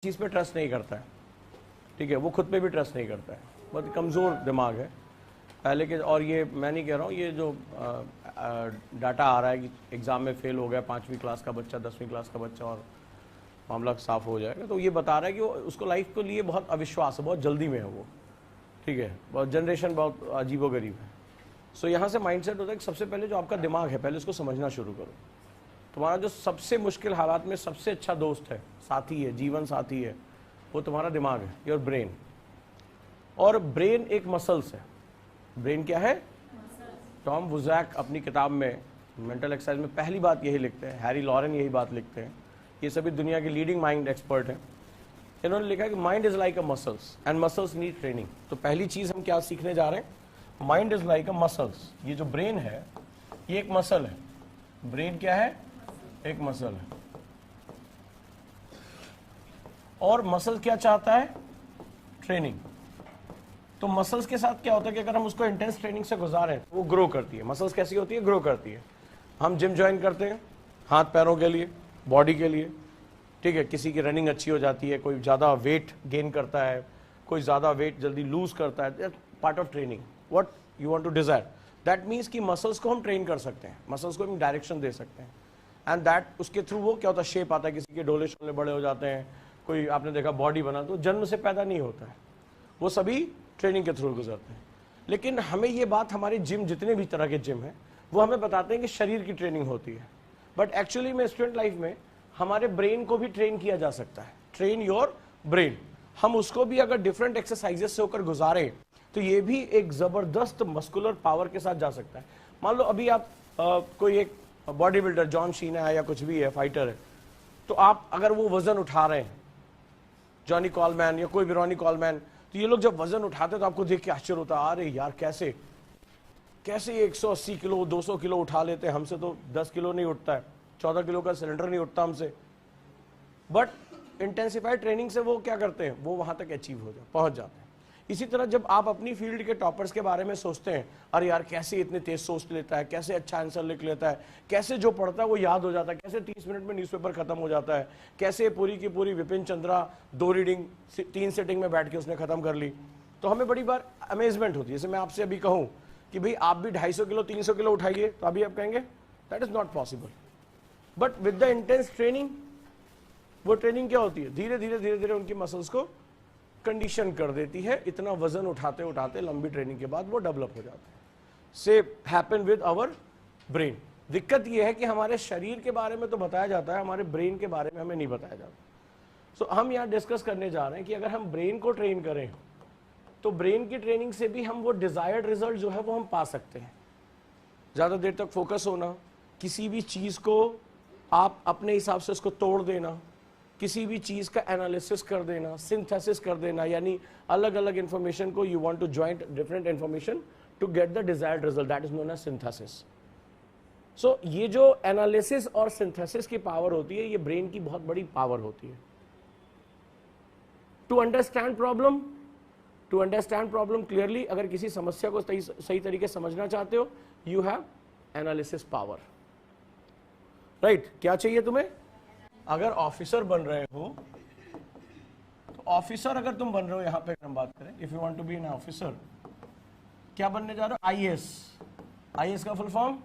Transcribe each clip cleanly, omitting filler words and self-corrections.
चीज़ पे ट्रस्ट नहीं करता है, ठीक है, वो खुद पे भी ट्रस्ट नहीं करता है, बहुत कमज़ोर दिमाग है पहले के। और ये मैं नहीं कह रहा हूँ, ये जो डाटा आ रहा है कि एग्ज़ाम में फेल हो गया 5वीं क्लास का बच्चा, 10वीं क्लास का बच्चा और मामला साफ हो जाएगा, तो ये बता रहा है कि वो उसको लाइफ के लिए बहुत अविश्वास है, बहुत जल्दी में है वो, ठीक है, बहुत जनरेशन बहुत अजीबोगरीब है। सो यहाँ से माइंडसेट होता है कि सबसे पहले जो आपका दिमाग है पहले उसको समझना शुरू करो। तुम्हारा जो सबसे मुश्किल हालात में सबसे अच्छा दोस्त है, साथी है, जीवन साथी है, वो तुम्हारा दिमाग है, योर ब्रेन। और ब्रेन एक मसल्स है। ब्रेन क्या है? टॉम वुज़ैक अपनी किताब में मेंटल एक्सरसाइज में पहली बात यही लिखते हैं, हैरी लॉरेन यही बात लिखते हैं, ये सभी दुनिया के लीडिंग माइंड एक्सपर्ट हैं। इन्होंने लिखा है कि mind is like a muscles and muscles need training. तो पहली चीज़ हम क्या सीखने जा रहे हैं? Mind is like a muscles. ये जो ब्रेन है ये एक मसल है। ब्रेन क्या है? एक मसल है। और मसल क्या चाहता है? ट्रेनिंग। तो मसल्स के साथ क्या होता है कि अगर हम उसको इंटेंस ट्रेनिंग से गुजारें तो वो ग्रो करती है। मसल्स कैसी होती है? ग्रो करती है। हम जिम ज्वाइन करते हैं हाथ पैरों के लिए, बॉडी के लिए, ठीक है, किसी की रनिंग अच्छी हो जाती है, कोई ज़्यादा वेट गेन करता है, कोई ज़्यादा वेट जल्दी लूज करता है, part of training. What you want to desire, that means कि मसल्स को हम ट्रेन कर सकते हैं, मसल्स को हम डायरेक्शन दे सकते हैं, एंड दैट उसके थ्रू वो क्या होता है, शेप आता है, किसी के डोले शोले बड़े हो जाते हैं, कोई आपने देखा बॉडी बना, तो जन्म से पैदा नहीं होता है, वो सभी ट्रेनिंग के थ्रू गुजरते हैं। लेकिन हमें ये बात, हमारे जिम जितने भी तरह के जिम हैं वो हमें बताते हैं कि शरीर की ट्रेनिंग होती है, बट एक्चुअली में स्टूडेंट लाइफ में हमारे ब्रेन को भी ट्रेन किया जा सकता है। Train your brain. हम उसको भी अगर डिफरेंट एक्सरसाइजेस से होकर गुजारें तो ये भी एक जबरदस्त मस्कुलर पावर के साथ जा सकता है। मान लो अभी आप कोई एक बॉडी बिल्डर जॉन शीना है या कुछ भी है, फाइटर है, तो आप अगर वो वजन उठा रहे हैं, जॉनी कॉलमैन या कोई भी रॉनी कॉलमैन, तो ये लोग जब वजन उठाते तो आपको देख के आश्चर्य होता है, अरे यार कैसे कैसे 180 किलो 200 किलो उठा लेते हैं, हमसे तो 10 किलो नहीं उठता है, 14 किलो का सिलेंडर नहीं उठता हमसे। बट इंटेंसिफाइड ट्रेनिंग से वो क्या करते हैं, वो वहां तक अचीव हो पहुंच जाते हैं। इसी तरह जब आप अपनी फील्ड के टॉपर्स के बारे में सोचते हैं, अरे यार कैसे इतने तेज सोच लेता है, कैसे अच्छा आंसर लिख लेता है, कैसे जो पढ़ता है वो याद हो जाता है, कैसे 30 मिनट में न्यूज़पेपर खत्म हो जाता है, कैसे पूरी की पूरी विपिन चंद्रा 2 रीडिंग 3 सिटिंग में बैठ के उसने खत्म कर ली, तो हमें बड़ी बार अमेजमेंट होती है। जैसे मैं आपसे अभी कहूँ कि भाई आप भी 250 किलो 300 किलो उठाइए, तो अभी आप कहेंगे that is not possible. But with the intense training, वो ट्रेनिंग क्या होती है, धीरे धीरे धीरे धीरे उनकी मसल्स को कंडीशन कर देती है, इतना वजन उठाते उठाते लंबी ट्रेनिंग के बाद वो डेवलप हो जाते हैं। से हैपन विद आवर ब्रेन। दिक्कत ये है कि हमारे शरीर के बारे में तो बताया जाता है, हमारे ब्रेन के बारे में हमें नहीं बताया जाता। सो हम यहाँ डिस्कस करने जा रहे हैं कि अगर हम ब्रेन को ट्रेन करें तो ब्रेन की ट्रेनिंग से भी हम वो डिजायर्ड रिजल्ट जो है वो हम पा सकते हैं। ज़्यादा देर तक फोकस होना, किसी भी चीज़ को आप अपने हिसाब से उसको तोड़ देना, किसी भी चीज़ का एनालिसिस कर देना, सिंथेसिस कर देना, यानी अलग अलग इंफॉर्मेशन को you want to joint different information to get the desired result, that is known as synthesis. So ये जो एनालिसिस और सिंथेसिस की पावर होती है, ये ब्रेन की बहुत बड़ी पावर होती है। टू अंडरस्टैंड प्रॉब्लम क्लियरली, अगर किसी समस्या को सही तरीके से समझना चाहते हो, you have analysis power, right. क्या चाहिए तुम्हें? अगर ऑफिसर बन रहे हो, तो ऑफिसर अगर तुम बन रहे हो, यहां पे हम बात करें, if you want to be an officer, क्या बनने जा रहे हो? आईएएस। आईएएस का फुल फॉर्म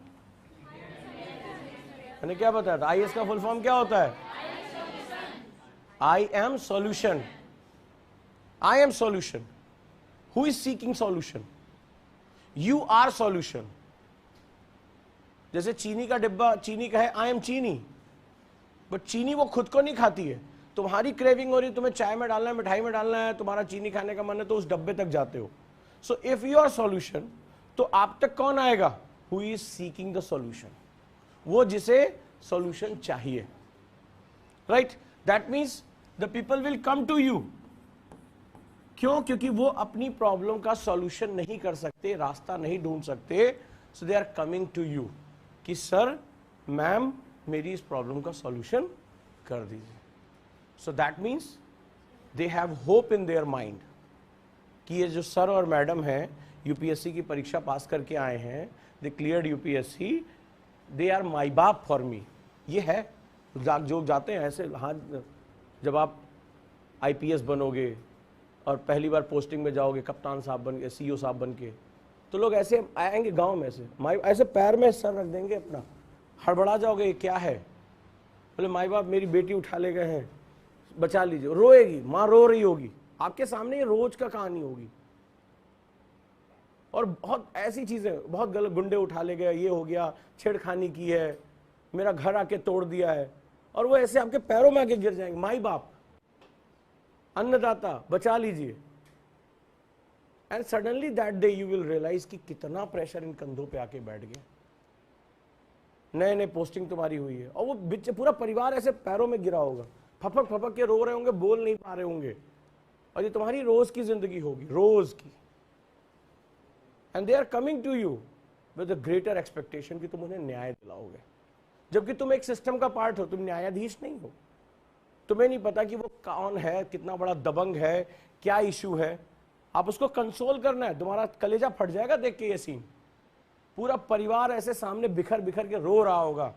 मैंने क्या बताया था? आईएएस का फुल फॉर्म क्या होता है? I am solution. I am solution. Who is seeking solution? You are solution. जैसे चीनी का डिब्बा चीनी का है, आई एम चीनी, बट चीनी वो खुद को नहीं खाती है। तुम्हारी क्रेविंग हो रही है, तुम्हें चाय में डालना है, मिठाई में डालना है, तुम्हारा चीनी खाने का मन है, तो उस डब्बे तक जाते हो। So if you are solution, तो आप तक कौन आएगा? Who is seeking the solution, वो जिसे सॉल्यूशन चाहिए, right. That means the people will come to you. क्यों? क्योंकि वो अपनी प्रॉब्लम का सॉल्यूशन नहीं कर सकते, रास्ता नहीं ढूंढ सकते, so they are coming to you कि सर, मैम, मेरी इस प्रॉब्लम का सॉल्यूशन कर दीजिए। So that means they have hope in their mind कि ये जो सर और मैडम हैं, यूपीएससी की परीक्षा पास करके आए हैं, they cleared UPSC, they are my बाप फॉर मी। ये है जो जाते हैं ऐसे, हाँ, जब आप आईपीएस बनोगे और पहली बार पोस्टिंग में जाओगे, कप्तान साहब बन के, सीईओ साहब बन के, तो लोग ऐसे आएंगे गांव में से, माई ऐसे पैर में सर रख देंगे अपना, हड़बड़ा जाओगे, क्या है? बोले माई बाप मेरी बेटी उठा ले गए हैं, बचा लीजिए। रोएगी, माँ रो रही होगी आपके सामने, ये रोज का कहानी होगी। और बहुत ऐसी चीजें, बहुत गलत, गुंडे उठा ले गए, ये हो गया, छेड़खानी की है, मेरा घर आके तोड़ दिया है, और वो ऐसे आपके पैरों में आके गिर जाएंगे। माई बाप, अन्नदाता, बचा लीजिए। And suddenly that day you will realize कि कितना प्रेशर इन कंधों पे आके बैठ गया। नए नए पोस्टिंग तुम्हारी हुई है, और वो बिच पूरा परिवार ऐसे पैरों में गिरा होगा, फपक फपक के रो रहे होंगे, बोल नहीं पा रहे होंगे, और ये तुम्हारी रोज की जिंदगी होगी, रोज की। And they are coming to you with a greater expectation कि तुम उन्हें न्याय दिलाओगे, जबकि तुम एक सिस्टम का पार्ट हो, तुम न्यायाधीश नहीं हो। तुम्हें नहीं पता कि वो कौन है, कितना बड़ा दबंग है, क्या इशू है, आप उसको कंसोल करना है। तुम्हारा कलेजा फट जाएगा देख के ये सीन, पूरा परिवार ऐसे सामने बिखर बिखर के रो रहा होगा,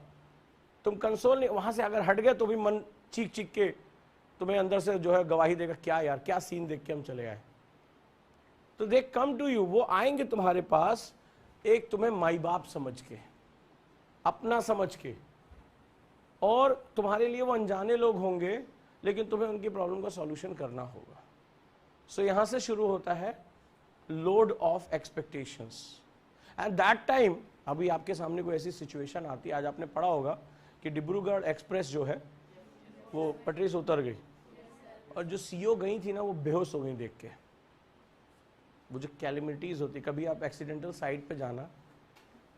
तुम कंसोल नहीं, वहां से अगर हट गए तो भी मन चीख चीख के तुम्हें अंदर से जो है गवाही देगा, क्या यार, क्या सीन देख के हम चले आए। तो दे कम टू यू, वो आएंगे तुम्हारे पास एक तुम्हें माई बाप समझ के, अपना समझ के, और तुम्हारे लिए वो अनजाने लोग होंगे, लेकिन तुम्हें उनकी प्रॉब्लम का सॉल्यूशन करना होगा। सो यहां से शुरू होता है load of expectations. At that time अभी आपके सामने कोई ऐसी सिचुएशन आती है, आज आपने पढ़ा होगा कि डिब्रूगढ़ एक्सप्रेस जो है वो पटरी से उतर गई, और जो सीईओ गई थी ना वो बेहोश हो गई देख के। वो जो कैलेमिटीज होती, कभी आप एक्सीडेंटल साइट पे जाना,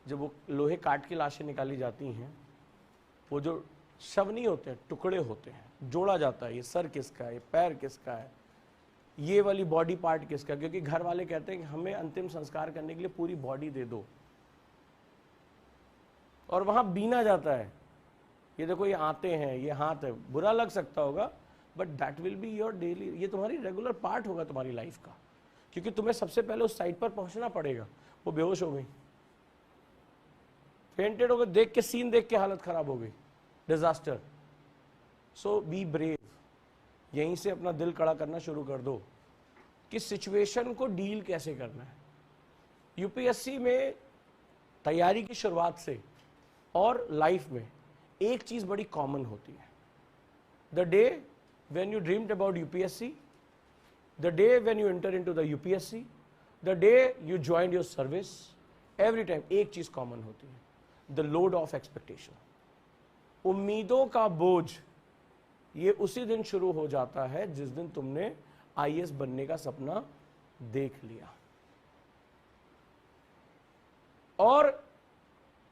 जब वो लोहे काट की लाशें निकाली जाती हैं, वो जो शव नहीं होते, टुकड़े होते हैं, जोड़ा जाता है, ये सर किसका है, ये पैर किसका है, ये वाली बॉडी पार्ट किसका, क्योंकि घर वाले कहते हैं कि हमें अंतिम संस्कार करने के लिए पूरी बॉडी दे दो, और वहां बीना जाता है, ये देखो ये आते हैं, ये हाथ है, बुरा लग सकता होगा, but that will be your daily, ये तुम्हारी रेगुलर पार्ट होगा तुम्हारी लाइफ का, क्योंकि तुम्हें सबसे पहले उस साइट पर पहुंचना पड़ेगा। वो बेहोश हो गई, फेंटेड हो गए, देख के सीन देख के हालत खराब हो गई, डिजास्टर। सो बी ब्रेव, यहीं से अपना दिल कड़ा करना शुरू कर दो कि सिचुएशन को डील कैसे करना है। यूपीएससी में तैयारी की शुरुआत से और लाइफ में एक चीज बड़ी कॉमन होती है, the day when you dreamed about UPSC, the day when you enter into the UPSC, the day you joined your service, every time एक चीज कॉमन होती है, द लोड ऑफ एक्सपेक्टेशन। उम्मीदों का बोझ ये उसी दिन शुरू हो जाता है जिस दिन तुमने आईएएस बनने का सपना देख लिया। और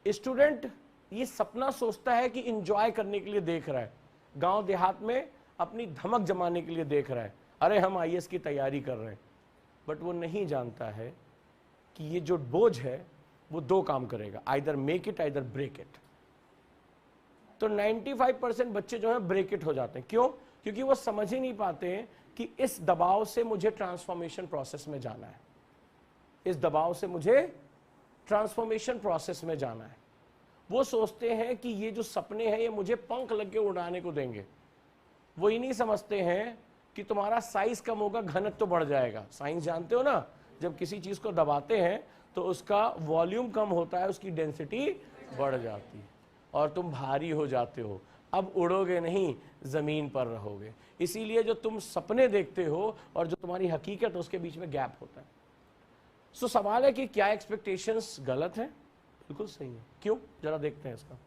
स्टूडेंट ये सपना सोचता है कि एंजॉय करने के लिए देख रहा है, गांव देहात में अपनी धमक जमाने के लिए देख रहा है, अरे हम आईएएस की तैयारी कर रहे हैं, बट वो नहीं जानता है कि ये जो बोझ है वो दो काम करेगा, either make it either break it. तो 95% बच्चे जो है ब्रेक इट हो जाते हैं। क्यों? क्योंकि वो समझ ही नहीं पाते हैं कि इस दबाव से मुझे ट्रांसफॉर्मेशन प्रोसेस में जाना है, इस दबाव से मुझे ट्रांसफॉर्मेशन प्रोसेस में जाना है। वो सोचते हैं कि ये जो सपने हैं ये मुझे पंख लग के उड़ाने को देंगे। वो ही नहीं समझते हैं कि तुम्हारा साइज कम होगा, घनत्व तो बढ़ जाएगा। साइंस जानते हो ना, जब किसी चीज को दबाते हैं तो उसका वॉल्यूम कम होता है, उसकी डेंसिटी बढ़ जाती है और तुम भारी हो जाते हो। अब उड़ोगे नहीं, जमीन पर रहोगे। इसीलिए जो तुम सपने देखते हो और जो तुम्हारी हकीकत है उसके बीच में गैप होता है। सो सवाल है कि क्या एक्सपेक्टेशंस गलत हैं? बिल्कुल सही है। क्यों? जरा देखते हैं इसका,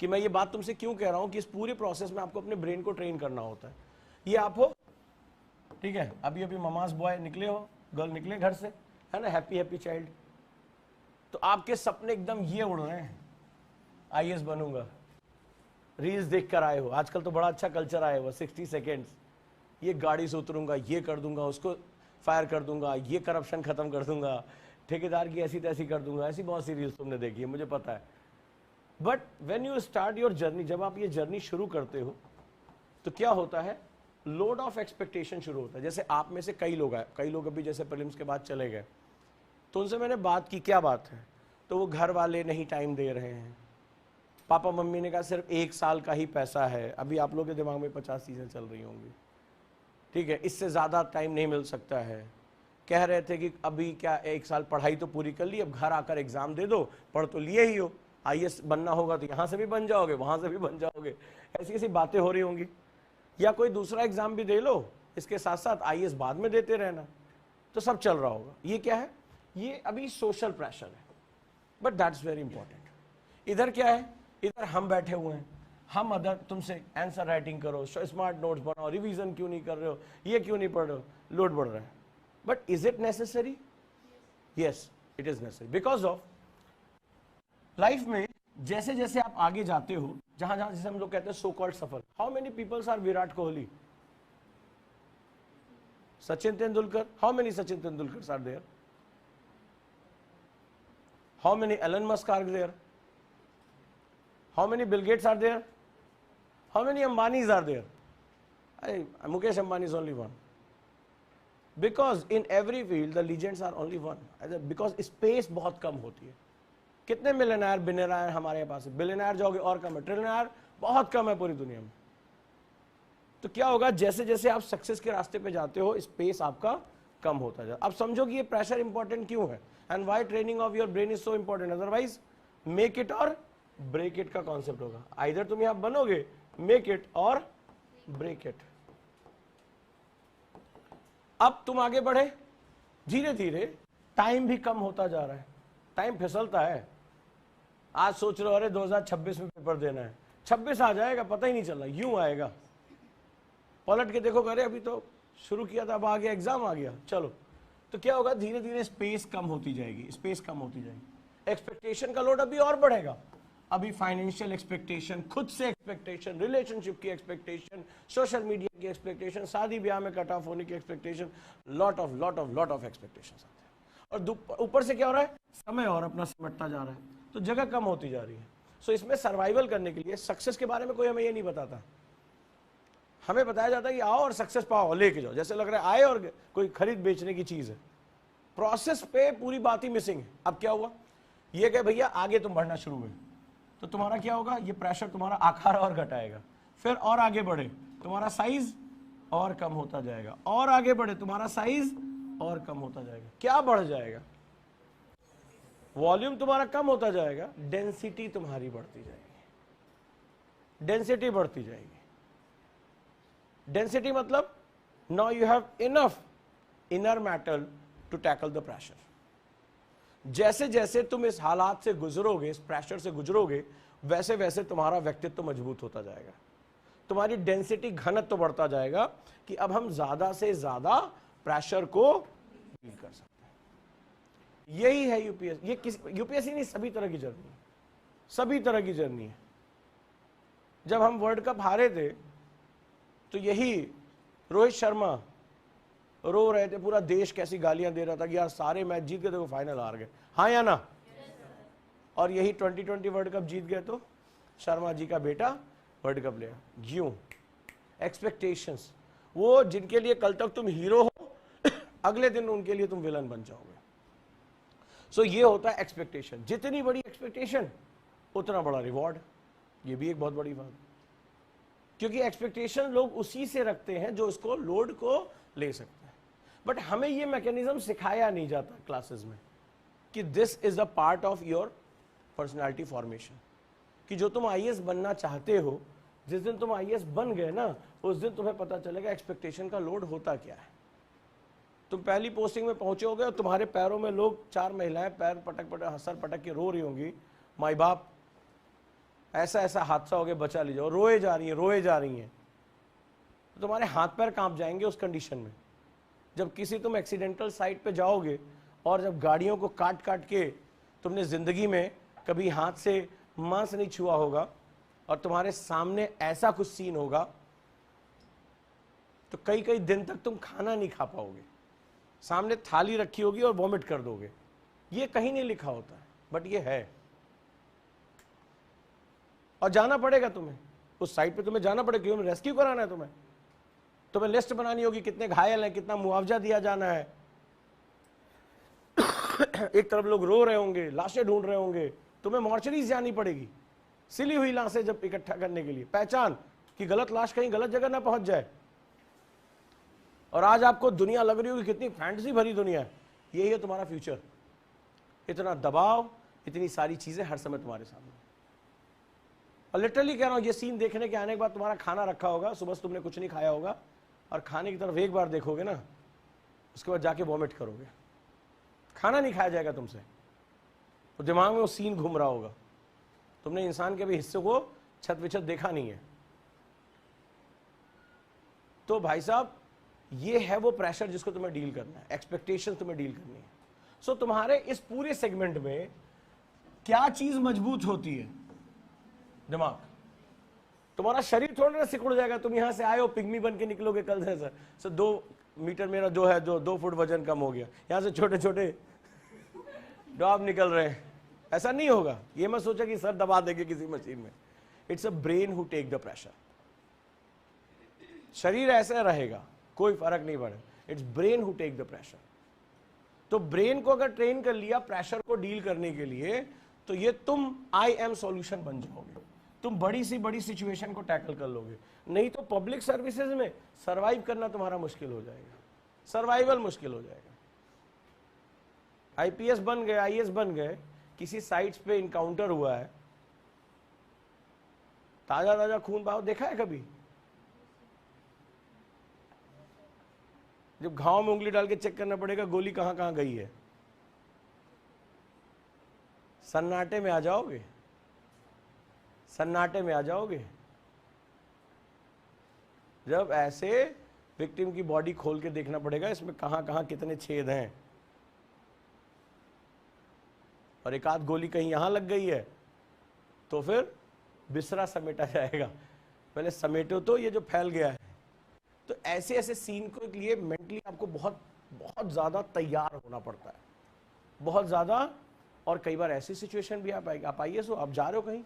कि मैं ये बात तुमसे क्यों कह रहा हूं कि इस पूरे प्रोसेस में आपको अपने ब्रेन को ट्रेन करना होता है। ये आप हो, ठीक है, अभी अभी ममाज बॉय निकले हो, गर्ल निकले घर से, है ना, हैप्पी हैप्पी चाइल्ड, तो आपके सपने एकदम ये उड़ रहे हैं, आईएएस बनूंगा, रील्स देख कर आए हो। आजकल तो बड़ा अच्छा कल्चर आया हुआ, 60 सेकेंड्स, ये गाड़ी से उतरूंगा, ये कर दूंगा, उसको फायर कर दूंगा, ये करप्शन खत्म कर दूंगा, ठेकेदार की ऐसी तैसी कर दूंगा, ऐसी बहुत सी रील्स तुमने देखी है, मुझे पता है। But when you start your journey, जब आप ये जर्नी शुरू करते हो तो क्या होता है, लोड ऑफ एक्सपेक्टेशन शुरू होता है। जैसे आप में से कई लोग आए, कई लोग अभी जैसे प्रीलिम्स के बाद चले गए, तो उनसे मैंने बात की, क्या बात है, तो वो घर वाले नहीं टाइम दे रहे हैं, पापा मम्मी ने कहा सिर्फ 1 साल का ही पैसा है। अभी आप लोग के दिमाग में 50 चीजें चल रही होंगी, ठीक है, इससे ज़्यादा टाइम नहीं मिल सकता है। कह रहे थे कि अभी क्या 1 साल पढ़ाई तो पूरी कर ली, अब घर आकर एग्जाम दे दो, पढ़ तो लिए ही हो, आईएएस बनना होगा तो यहाँ से भी बन जाओगे, वहाँ से भी बन जाओगे, ऐसी ऐसी बातें हो रही होंगी। या कोई दूसरा एग्जाम भी दे लो, इसके साथ साथ आईएएस बाद में देते रहना, तो सब चल रहा होगा। ये क्या है? ये अभी सोशल प्रेशर है, बट दैट्स वेरी इंपॉर्टेंट। इधर क्या है? इधर हम बैठे हुए हैं, हम अदर तुमसे आंसर राइटिंग करो, स्मार्ट नोट्स बनाओ, रिवीजन क्यों नहीं कर रहे हो, ये क्यों नहीं पढ़ रहे हो, लोड बढ़ रहा है। But is it necessary? Yes, it is necessary, because of life में जैसे जैसे आप आगे जाते हो, जहां जहां जैसे हम लोग कहते हैं सो कॉल्ड सफल, how many peoples are Virat Kohli, Sachin Tendulkar? How many Sachin Tendulkar are there? How many Elon Musk are there? How many Bill Gates are there? How many Ambanis are there? Mukesh Ambani is only one. Because in every field the legends are only one. Because space बहुत कम होती है। कितने millionaire billionaire हमारे पास है? Billionaire जाओगे और कम है, trillionaire बहुत कम है पूरी दुनिया में। तो क्या होगा, जैसे जैसे आप सक्सेस के रास्ते पे जाते हो, स्पेस आपका कम होता जाए। अब समझो कि ये प्रेशर इंपॉर्टेंट क्यों है, and why training of your brain is so important. Otherwise make it और ब्रेक इट का कॉन्सेप्ट होगा। आइदर तुम यहां बनोगे मेक इट और ब्रेक इट। अब तुम आगे बढ़े, धीरे धीरे टाइम भी कम होता जा रहा है, टाइम फिसलता है। आज सोच रहे हो अरे 2026 में पेपर देना है, 26 आ जाएगा, पता ही नहीं चल रहा, यूं आएगा। पलट के देखो, अरे अभी तो शुरू किया था, अब आ गया, एग्जाम आ गया, चलो। तो क्या होगा, धीरे धीरे स्पेस कम होती जाएगी, स्पेस कम होती जाएगी। एक्सपेक्टेशन का लोड अभी और बढ़ेगा। अभी फाइनेंशियल एक्सपेक्टेशन, खुद से एक्सपेक्टेशन, रिलेशनशिप की एक्सपेक्टेशन, सोशल मीडिया की एक्सपेक्टेशन, शादी ब्याह में कट ऑफ होने की एक्सपेक्टेशन, लॉट ऑफ एक्सपेक्टेशन आते हैं। और ऊपर से क्या हो रहा है, समय और अपना सिमटता जा रहा है, तो जगह कम होती जा रही है। सो इसमें सर्वाइवल करने के लिए सक्सेस के बारे में कोई हमें ये नहीं बताता। हमें बताया जाता है कि आओ और सक्सेस पाओ, लेके जाओ, जैसे लग रहा है आए और कोई खरीद बेचने की चीज है। प्रोसेस पे पूरी बात ही मिसिंग है। अब क्या हुआ, ये कहे भैया आगे तुम बढ़ना शुरू हुए, तो तुम्हारा क्या होगा, ये प्रेशर तुम्हारा आकार और घटाएगा। फिर और आगे बढ़े, तुम्हारा साइज और कम होता जाएगा, और आगे बढ़े, तुम्हारा साइज और कम होता जाएगा। क्या बढ़ जाएगा, वॉल्यूम तुम्हारा कम होता जाएगा, डेंसिटी तुम्हारी बढ़ती जाएगी। डेंसिटी बढ़ती जाएगी। डेंसिटी मतलब now you have enough inner matter to tackle the pressure. जैसे जैसे तुम इस हालात से गुजरोगे, इस प्रेशर से गुजरोगे, वैसे वैसे तुम्हारा व्यक्तित्व मजबूत होता जाएगा, तुम्हारी डेंसिटी घनत्व बढ़ता जाएगा कि अब हम ज्यादा से ज्यादा प्रेशर को डील कर सकते हैं। यही है यूपीएससी। ये यूपीएससी नहीं, सभी तरह की जर्नी है, सभी तरह की जर्नी है। जब हम वर्ल्ड कप हारे थे तो यही रोहित शर्मा रो रहे थे, पूरा देश कैसी गालियां दे रहा था कि यार सारे मैच जीत गए, देखो फाइनल हार गए, हाँ या ना। और यही 2020 वर्ल्ड कप जीत गए तो शर्मा जी का बेटा वर्ल्ड कप लिया। क्यों? एक्सपेक्टेशंस। वो जिनके लिए कल तक तुम हीरो हो, अगले दिन उनके लिए तुम विलन बन जाओगे। सो ये होता है एक्सपेक्टेशन। जितनी बड़ी एक्सपेक्टेशन उतना बड़ा रिवॉर्ड। ये भी एक बहुत बड़ी बात, क्योंकि एक्सपेक्टेशन लोग उसी से रखते हैं जो इसको लोड को ले सकते हैं। बट हमें ये मैकेनिज्म सिखाया नहीं जाता क्लासेस में कि this is a part of your personality formation, कि जो तुम आईएएस बनना चाहते हो, जिस दिन तुम आईएएस बन गए ना, उस दिन तुम्हें पता चलेगा एक्सपेक्टेशन का लोड होता क्या है। तुम पहली पोस्टिंग में पहुंचे होगे और तुम्हारे पैरों में लोग, 4 महिलाएं पैर पटक पटक सर पटक के रो रही होंगी, माई बाप ऐसा ऐसा हादसा हो गया, बचा लीजिए, और रोए जा रही हैं, तो तुम्हारे हाथ पैर कांप जाएंगे उस कंडीशन में। जब किसी तुम एक्सीडेंटल साइट पे जाओगे और जब गाड़ियों को काट काट के तुमने जिंदगी में कभी हाथ से मांस नहीं छुआ होगा और तुम्हारे सामने ऐसा कुछ सीन होगा, तो कई कई दिन तक तुम खाना नहीं खा पाओगे, सामने थाली रखी होगी और वॉमिट कर दोगे। ये कहीं नहीं लिखा होता है, बट ये है, और जाना पड़ेगा तुम्हें उस साइट पे, तुम्हें जाना पड़ेगा, क्यों? रेस्क्यू कराना है तुम्हें लिस्ट बनानी होगी, कितने घायल हैं, कितना मुआवजा दिया जाना है। एक तरफ लोग रो रहे होंगे, लाशें ढूंढ रहे होंगे, तुम्हें मॉर्चरीज जानी पड़ेगी, सिली हुई लाशें जब इकट्ठा करने के लिए, पहचान कि गलत लाश कहीं गलत जगह ना पहुंच जाए। और आज आपको दुनिया लग रही होगी कितनी फैंटेसी भरी दुनिया है, यही है तुम्हारा फ्यूचर। इतना दबाव, इतनी सारी चीजें हर समय तुम्हारे सामने। और लिटरली कह रहा हूं, ये सीन देखने के आने के बाद तुम्हारा खाना रखा होगा, सुबह से तुमने कुछ नहीं खाया होगा, और खाने की तरफ एक बार देखोगे ना, उसके बाद जाके वॉमिट करोगे, खाना नहीं खाया जाएगा तुमसे। तो दिमाग में वो सीन घूम रहा होगा, तुमने इंसान के भी हिस्से को छत विछत देखा नहीं है। तो भाई साहब, ये है वो प्रेशर जिसको तुम्हें डील करना है, एक्सपेक्टेशन तुम्हें डील करनी है। सो तुम्हारे इस पूरे सेगमेंट में क्या चीज मजबूत होती है? दिमाग। तुम्हारा शरीर थोड़ा ना सिकुड़ जाएगा, तुम यहां से आए हो पिग्मी बन के निकलोगे कल से सर 2 मीटर मेरा जो है, जो 2 फुट वजन कम हो गया, यहां से छोटे छोटे डॉब निकल रहे हैं, ऐसा नहीं होगा। ये मत सोचा कि सर दबा देंगे किसी मशीन में। It's a brain who take the pressure. शरीर ऐसा रहेगा, कोई फर्क नहीं पड़े, it's brain who take the pressure. तो ब्रेन को अगर ट्रेन कर लिया प्रेशर को डील करने के लिए, तो ये तुम आई एम सॉल्यूशन बन जाओगे, तुम बड़ी सी बड़ी सिचुएशन को टैकल कर लोगे। नहीं तो पब्लिक सर्विसेज में सरवाइव करना तुम्हारा मुश्किल हो जाएगा, सर्वाइवल मुश्किल हो जाएगा। आईपीएस बन गए, आईएएस बन गए, किसी साइट्स पे इनकाउंटर हुआ है, ताजा ताजा खून बहाव देखा है कभी? जब घाव में उंगली डाल के चेक करना पड़ेगा गोली कहां कहां गई है, सन्नाटे में आ जाओगे, सन्नाटे में आ जाओगे। जब ऐसे विक्टिम की बॉडी खोल के देखना पड़ेगा इसमें कहां कहां कितने छेद हैं, और एक आध गोली कहीं यहां लग गई है तो फिर बिसरा समेटा जाएगा। पहले समेटो तो ये जो फैल गया है। तो ऐसे ऐसे सीन को लिए मेंटली आपको बहुत बहुत ज्यादा तैयार होना पड़ता है, बहुत ज्यादा। और कई बार ऐसी सिचुएशन भी आप आइए, सो आप जा रहे हो कहीं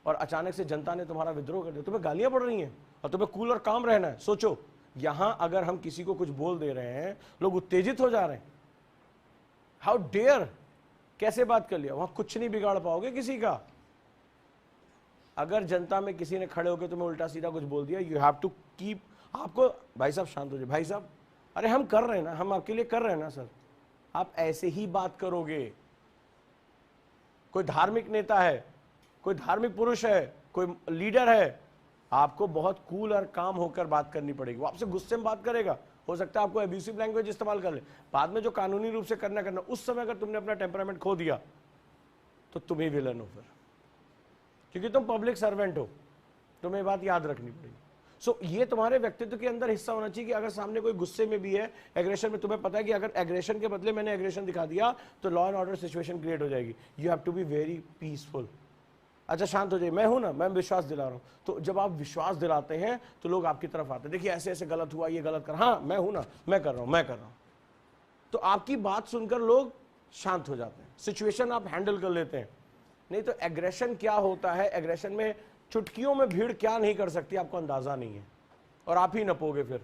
और अचानक से जनता ने तुम्हारा विद्रोह कर दिया, तुम्हें गालियां पड़ रही हैं और तुम्हें कूल और काम रहना है। सोचो, यहां अगर हम किसी को कुछ बोल दे रहे हैं, लोग उत्तेजित हो जा रहे हैं, हाउ डेयर, कैसे बात कर लिया, वहां कुछ नहीं बिगाड़ पाओगे किसी का। अगर जनता में किसी ने खड़े होकर तुम्हें उल्टा सीधा कुछ बोल दिया, यू हैव टू कीप, आपको भाई साहब शांत हो जाए, भाई साहब अरे हम कर रहे हैं ना, हम आपके लिए कर रहे हैं ना सर, आप ऐसे ही बात करोगे। कोई धार्मिक नेता है, कोई धार्मिक पुरुष है, कोई लीडर है, आपको बहुत कूल और काम होकर बात करनी पड़ेगी। वो आपसे गुस्से में बात करेगा, हो सकता है आपको एब्यूसिव लैंग्वेज इस्तेमाल कर ले, बाद में जो कानूनी रूप से करना, उस समय अगर तुमने अपना टेम्परामेंट खो दिया तो तुम ही विलन हो फिर, क्योंकि तुम पब्लिक सर्वेंट हो, तुम्हें बात याद रखनी पड़ेगी। सो ये तुम्हारे व्यक्तित्व के अंदर हिस्सा होना चाहिए कि अगर सामने कोई गुस्से में भी है, एग्रेशन में, तुम्हें पता है कि अगर एग्रेशन के बदले मैंने एग्रेशन दिखा दिया तो law and order situation create हो जाएगी। You have to be very peaceful. अच्छा शांत हो जाइए, मैं हूं ना, मैं विश्वास दिला रहा हूं। तो जब आप विश्वास दिलाते हैं तो लोग आपकी तरफ आते हैं, देखिए ऐसे ऐसे गलत हुआ, ये गलत कर, हाँ मैं हूं ना, मैं कर रहा हूं, मैं कर रहा हूं। तो आपकी बात सुनकर लोग शांत हो जाते हैं, सिचुएशन आप हैंडल कर लेते हैं। नहीं तो एग्रेशन क्या होता है, एग्रेशन में चुटकियों में भीड़ क्या नहीं कर सकती आपको अंदाजा नहीं है, और आप ही नपोगे फिर,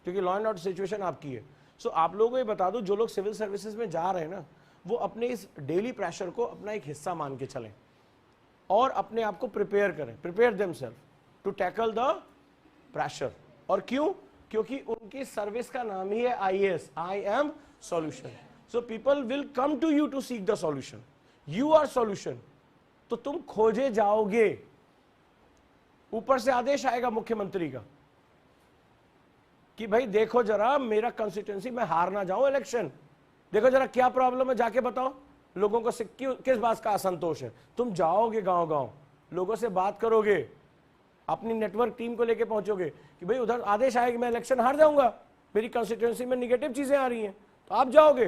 क्योंकि लॉ एंड ऑर्डर सिचुएशन आपकी है। सो आप लोगों को ये बता दूं, जो लोग सिविल सर्विसेज में जा रहे हैं ना, वो अपने इस डेली प्रेशर को अपना एक हिस्सा मान के चलें और अपने आप को प्रिपेयर करें, prepare themselves to tackle the pressure. और क्यों? क्योंकि उनकी सर्विस का नाम ही है IAS, I am solution. So people will come to you to seek the solution, you are solution. तो तुम खोजे जाओगे, ऊपर से आदेश आएगा मुख्यमंत्री का कि भाई देखो जरा मेरा कंस्टिट्यूएंसी, मैं हार ना जाऊं इलेक्शन, देखो जरा क्या प्रॉब्लम है, जाके बताओ लोगों को किस बात का असंतोष है। तुम जाओगे गांव गांव, लोगों से बात करोगे, अपनी नेटवर्क टीम को लेके पहुंचोगे कि भाई उधर आदेश आया कि मैं इलेक्शन हार जाऊंगा, मेरी कंस्टिट्यूएंसी में निगेटिव चीजें आ रही हैं। तो आप जाओगे,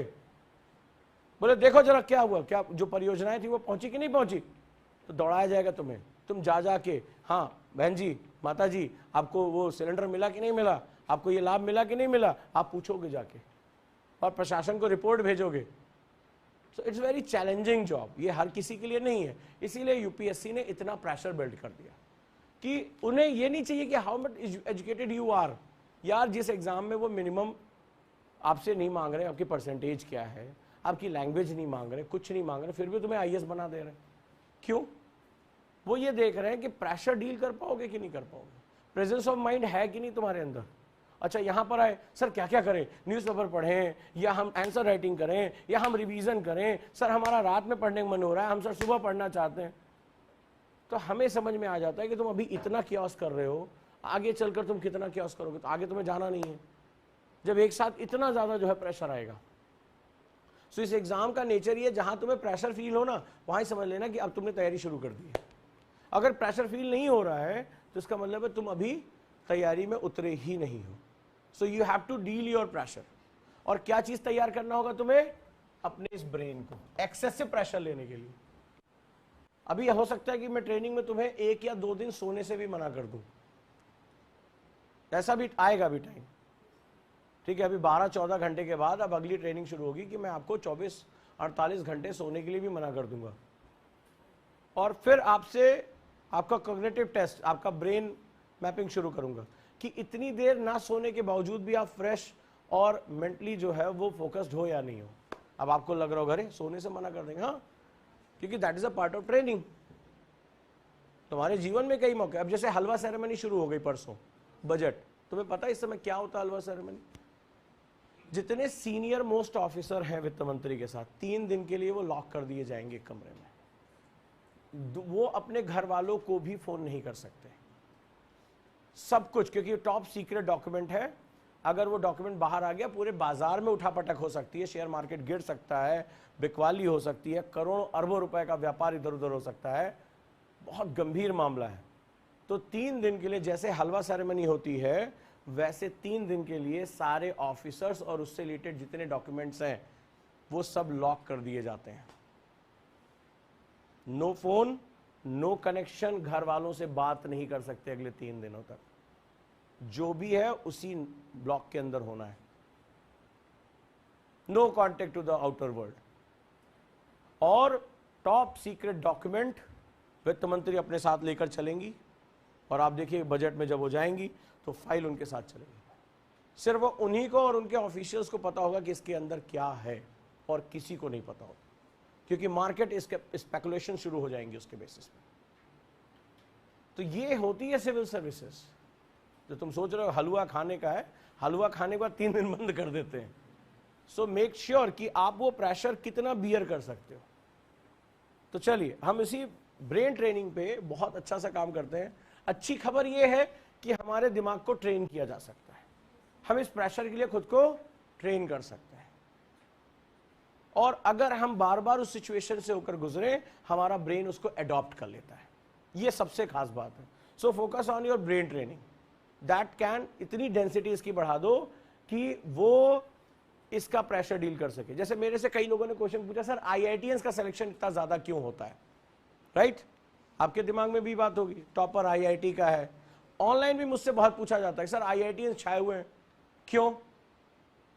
बोले देखो जरा क्या हुआ, क्या जो परियोजनाएं थी वो पहुंची कि नहीं पहुंची, तो दौड़ाया जाएगा तुम्हें। तुम जा जाके, हाँ बहन जी, माता जी, आपको वो सिलेंडर मिला कि नहीं मिला, आपको ये लाभ मिला कि नहीं मिला, आप पूछोगे जाके और प्रशासन को रिपोर्ट भेजोगे। So it's very challenging job, ये हर किसी के लिए नहीं है। इसीलिए यूपीएससी ने इतना प्रेशर बिल्ड कर दिया कि उन्हें ये नहीं चाहिए कि how much educated you are. यार जिस एग्जाम में वो मिनिमम आपसे नहीं मांग रहे, आपकी परसेंटेज क्या है, आपकी लैंग्वेज नहीं मांग रहे, कुछ नहीं मांग रहे, फिर भी तुम्हें आईएएस बना दे रहे हैं। क्यों? वो ये देख रहे हैं कि प्रेशर डील कर पाओगे कि नहीं कर पाओगे, प्रेजेंस ऑफ माइंड है कि नहीं तुम्हारे अंदर, अच्छा यहां पर आए, सर क्या क्या करें, न्यूज़पेपर पढ़ें या हम आंसर राइटिंग करें या हम रिवीजन करें, सर हमारा रात में पढ़ने का मन हो रहा है, हम सर सुबह पढ़ना चाहते हैं। तो हमें समझ में आ जाता है कि तुम अभी इतना क्योस कर रहे हो, आगे चलकर तुम कितना क्योस करोगे, तो आगे तुम्हें जाना नहीं है जब एक साथ इतना ज्यादा जो है प्रेशर आएगा। सो इस एग्जाम का नेचर ये, जहां तुम्हें प्रेशर फील हो ना, वहां समझ लेना कि अब तुमने तैयारी शुरू कर दी है। अगर प्रेशर फील नहीं हो रहा है तो इसका मतलब है तुम अभी तैयारी में उतरे ही नहीं हो। So you have to deal your pressure. और क्या चीज तैयार करना होगा तुम्हें? अपने इस ब्रेन को एक्सेसिव प्रेशर लेने के लिए। अभी हो सकता है कि मैं ट्रेनिंग में तुम्हें 1 या 2 दिन सोने से भी मना कर दूं, ऐसा भी आएगा भी टाइम, ठीक है। अभी 12-14 घंटे के बाद अब अगली ट्रेनिंग शुरू होगी कि मैं आपको 24-48 घंटे सोने के लिए भी मना कर दूंगा। और फिर आपसे आपका कॉग्निटिव टेस्ट, आपका ब्रेन मैपिंग शुरू करूंगा कि इतनी देर ना सोने के बावजूद भी आप फ्रेश और मेंटली जो है वो फोकस्ड हो या नहीं हो। अब आपको लग रहा होगा अरे सोने से मना कर देंगे, हाँ, क्योंकि that is a part of training. तुम्हारे जीवन में कई मौके, अब जैसे हलवा सेरेमनी शुरू हो गई परसों, बजट, तुम्हें पता है इस समय क्या होता है हलवा सेरेमनी? जितने सीनियर मोस्ट ऑफिसर हैं वित्त मंत्री के साथ 3 दिन के लिए वो लॉक कर दिए जाएंगे कमरे में। वो अपने घर वालों को भी फोन नहीं कर सकते, सब कुछ, क्योंकि टॉप सीक्रेट डॉक्यूमेंट है। अगर वो डॉक्यूमेंट बाहर आ गया पूरे बाजार में उठापटक हो सकती है, शेयर मार्केट गिर सकता है, बिकवाली हो सकती है, करोड़ों अरबों रुपए का व्यापार इधर उधर हो सकता है, बहुत गंभीर मामला है। तो 3 दिन के लिए जैसे हलवा सेरेमनी होती है वैसे 3 दिन के लिए सारे ऑफिसर्स और उससे रिलेटेड जितने डॉक्यूमेंट्स हैं वो सब लॉक कर दिए जाते हैं। नो फोन, नो कनेक्शन, घर वालों से बात नहीं कर सकते अगले 3 दिनों तक। जो भी है उसी ब्लॉक के अंदर होना है। No contact to the outer world. और टॉप सीक्रेट डॉक्यूमेंट वित्त मंत्री अपने साथ लेकर चलेंगी, और आप देखिए बजट में जब हो जाएंगी तो फाइल उनके साथ चलेगी। सिर्फ उन्हीं को और उनके ऑफिशियल्स को पता होगा कि इसके अंदर क्या है, और किसी को नहीं पता होगा, क्योंकि मार्केट इसके स्पेकुलेशन शुरू हो जाएंगे उसके बेसिस पे। तो ये होती है सिविल सर्विसेज। जो तुम सोच रहे हो हलवा खाने का है, हलवा खाने के बाद 3 दिन बंद कर देते हैं। सो मेक श्योर कि आप वो प्रेशर कितना बियर कर सकते हो। तो चलिए हम इसी ब्रेन ट्रेनिंग पे बहुत अच्छा सा काम करते हैं। अच्छी खबर ये है कि हमारे दिमाग को ट्रेन किया जा सकता है, हम इस प्रेशर के लिए खुद को ट्रेन कर सकते हैं। और अगर हम बार बार उस सिचुएशन से होकर गुजरे, हमारा ब्रेन उसको अडॉप्ट कर लेता है। ये सबसे खास बात है। So focus on your brain training, that can, इतनी डेंसिटी इसकी बढ़ा दो कि वो इसका प्रेशर डील कर सके। जैसे मेरे से कई लोगों ने क्वेश्चन पूछा, सर आईआईटीएंस का सिलेक्शन इतना ज्यादा क्यों होता है? राइट, आपके दिमाग में भी बात होगी, टॉपर आईआईटी का है। ऑनलाइन भी मुझसे बहुत पूछा जाता है, सर आईआईटीएंस छाए हुए हैं क्यों?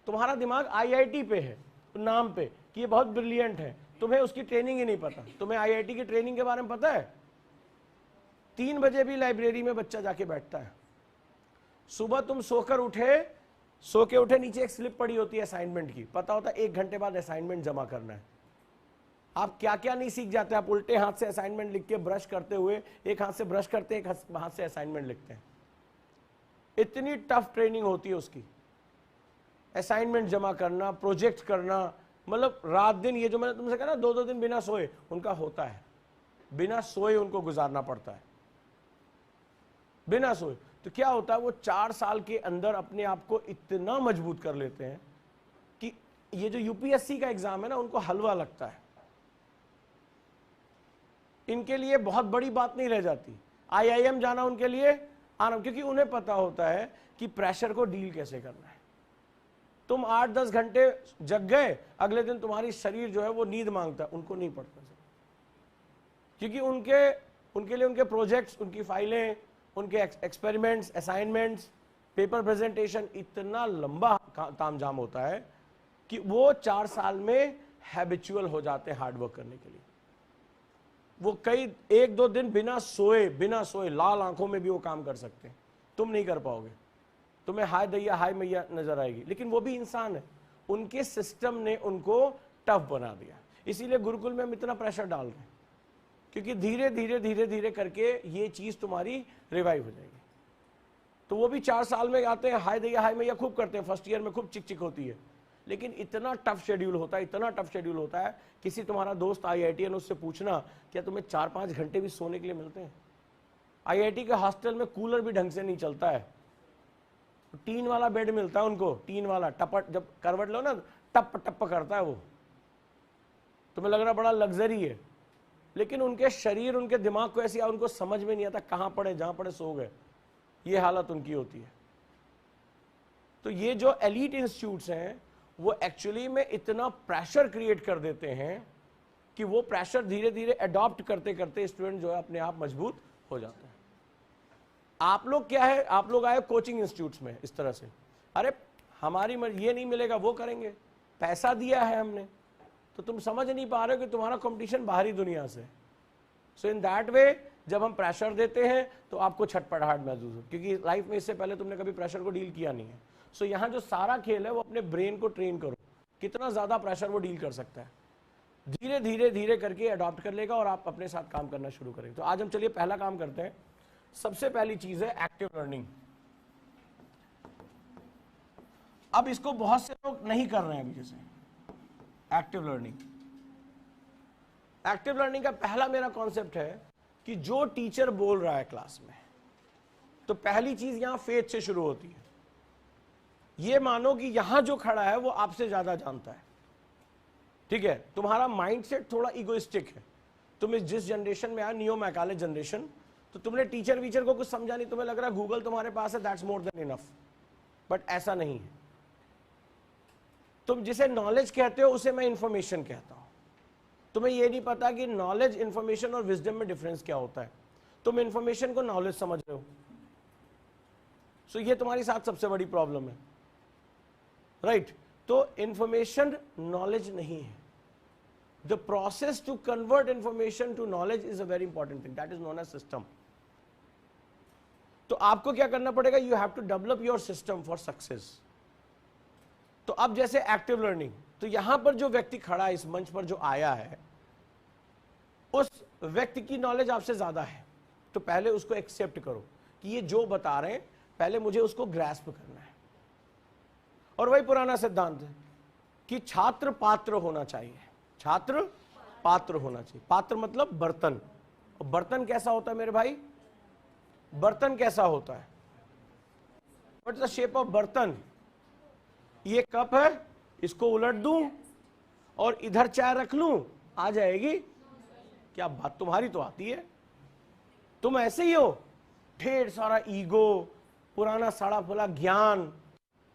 तुम्हारा दिमाग आईआईटी पे है, नाम पे, कि ये बहुत ब्रिलियंट है, तुम्हें उसकी ट्रेनिंग ही नहीं पता। तुम्हें आईआईटी की ट्रेनिंग के बारे में पता है? 3 बजे भी लाइब्रेरी में बच्चा जाके बैठता है। सुबह तुम सोकर उठे, सो के उठे, नीचे एक स्लिप पड़ी होती है असाइनमेंट की, पता होता है 1 घंटे बाद असाइनमेंट जमा करना है। आप क्या क्या नहीं सीख जाते, आप उल्टे हाथ से असाइनमेंट लिख के ब्रश करते हुए, एक हाथ से ब्रश करते हैं, एक हाथ से असाइनमेंट लिखते हैं। इतनी टफ ट्रेनिंग होती है उसकी, असाइनमेंट जमा करना, प्रोजेक्ट करना, मतलब रात दिन। ये जो मैंने तुमसे कहा ना 2-2 दिन बिना सोए, उनका होता है, बिना सोए उनको गुजारना पड़ता है, बिना सोए। तो क्या होता है, वो 4 साल के अंदर अपने आप को इतना मजबूत कर लेते हैं कि ये जो यूपीएससी का एग्जाम है ना, उनको हलवा लगता है। इनके लिए बहुत बड़ी बात नहीं रह जाती आईआईएम जाना उनके लिए आराम, क्योंकि उन्हें पता होता है कि प्रेशर को डील कैसे करना है। तुम 8-10 घंटे जग गए, अगले दिन तुम्हारी शरीर जो है वो नींद मांगता है, उनको नहीं पड़ता, क्योंकि उनके लिए उनके प्रोजेक्ट्स, उनकी फाइलें, उनके एक्सपेरिमेंट्स, असाइनमेंट्स, पेपर प्रेजेंटेशन, इतना लंबा तामझाम होता है कि वो 4 साल में हैबिचुअल हो जाते हैं हार्डवर्क करने के लिए। वो कई 1-2 दिन बिना सोए लाल आंखों में भी वो काम कर सकते हैं। तुम नहीं कर पाओगे, तुम्हें हाय दैया हाय मैया नजर आएगी, लेकिन वो भी इंसान है। उनके सिस्टम ने उनको टफ बना दिया। इसीलिए गुरुकुल में हम इतना प्रेशर डाल रहे हैं, क्योंकि धीरे धीरे करके ये चीज तुम्हारी रिवाइव हो जाएगी। तो वो भी 4 साल में आते हैं, हाय दैया हाय मैया खूब करते हैं, फर्स्ट ईयर में खूब चिक चिक होती है, लेकिन इतना टफ शेड्यूल होता है, इतना टफ शेड्यूल होता है। किसी तुम्हारा दोस्त IITian, उससे पूछना क्या तुम्हें 4-5 घंटे भी सोने के लिए मिलते हैं? IIT के हॉस्टल में कूलर भी ढंग से नहीं चलता है, टीन वाला बेड मिलता है उनको, टीन वाला, टपट जब करवट लो ना टप टप करता है वो, तुम्हें लग रहा बड़ा लग्जरी है, लेकिन उनके शरीर उनके दिमाग को ऐसी, उनको समझ में नहीं आता, कहां पड़े जहां पड़े सो गए, ये हालत उनकी होती है। तो ये जो एलीट इंस्टीट्यूट्स हैं वो एक्चुअली में इतना प्रेशर क्रिएट कर देते हैं कि वो प्रेशर धीरे धीरे अडॉप्ट करते करते स्टूडेंट जो है अपने आप मजबूत हो जाते हैं। आप लोग क्या है, आप लोग आए कोचिंग इंस्टीट्यूट्स में इस तरह से, अरे हमारी ये नहीं मिलेगा वो करेंगे, पैसा दिया है हमने, तो तुम समझ नहीं पा रहे हो कि तुम्हारा कंपटीशन बाहरी दुनिया से। सो इन दैट वे जब हम प्रेशर देते हैं तो आपको छटपटाहट महसूस हो, क्योंकि लाइफ में इससे पहले तुमने कभी प्रेशर को डील किया नहीं है। सो यहाँ जो सारा खेल है वो अपने ब्रेन को ट्रेन करो, कितना ज्यादा प्रेशर वो डील कर सकता है, धीरे धीरे धीरे करके अडॉप्ट कर लेगा और आप अपने साथ काम करना शुरू करेंगे। तो आज हम चलिए पहला काम करते हैं। सबसे पहली चीज है एक्टिव लर्निंग। अब इसको बहुत से लोग नहीं कर रहे हैं अभी, जैसे एक्टिव लर्निंग। एक्टिव लर्निंग का पहला मेरा कॉन्सेप्ट है कि जो टीचर बोल रहा है क्लास में, तो पहली चीज यहां फेथ से शुरू होती है। ये मानो कि यहां जो खड़ा है वो आपसे ज्यादा जानता है, ठीक है? तुम्हारा माइंडसेट थोड़ा इगोइस्टिक है। तुम इस जिस जनरेशन में आए, नियो मैकाले जनरेशन, तो तुमने टीचर वीचर को कुछ समझा नहीं, तुम्हें लग रहा है गूगल तुम्हारे पास है, that's more than enough. But ऐसा नहीं है। तुम जिसे नॉलेज कहते हो उसे मैं इंफॉर्मेशन कहता हूं। तुम्हें यह नहीं पता कि नॉलेज, इंफॉर्मेशन और विजडम में डिफरेंस क्या होता है। तुम इंफॉर्मेशन को नॉलेज समझ रहे हो। सो ये तुम्हारी साथ सबसे बड़ी प्रॉब्लम है, राइट? तो इंफॉर्मेशन नॉलेज नहीं है। The process to convert information to knowledge is a very important thing, that is known as system. तो आपको क्या करना पड़ेगा? You have to develop your system for success. तो अब जैसे एक्टिव लर्निंग, तो यहां पर जो व्यक्ति खड़ा है, इस मंच पर जो आया है, उस व्यक्ति की नॉलेज आपसे ज्यादा है, तो पहले उसको एक्सेप्ट करो कि ये जो बता रहे हैं, पहले मुझे उसको ग्रैस्प करना है। और वही पुराना सिद्धांत है कि छात्र पात्र होना चाहिए, छात्र पात्र होना चाहिए। पात्र मतलब बर्तन। और बर्तन कैसा होता है मेरे भाई? बर्तन कैसा होता है? What is the shape of बर्तन? ये कप है, इसको उलट दूं और इधर चाय रख लूं, आ जाएगी? क्या बात, तुम्हारी तो आती है। तुम ऐसे ही हो, ढेर सारा ईगो, पुराना सड़ा फुला ज्ञान,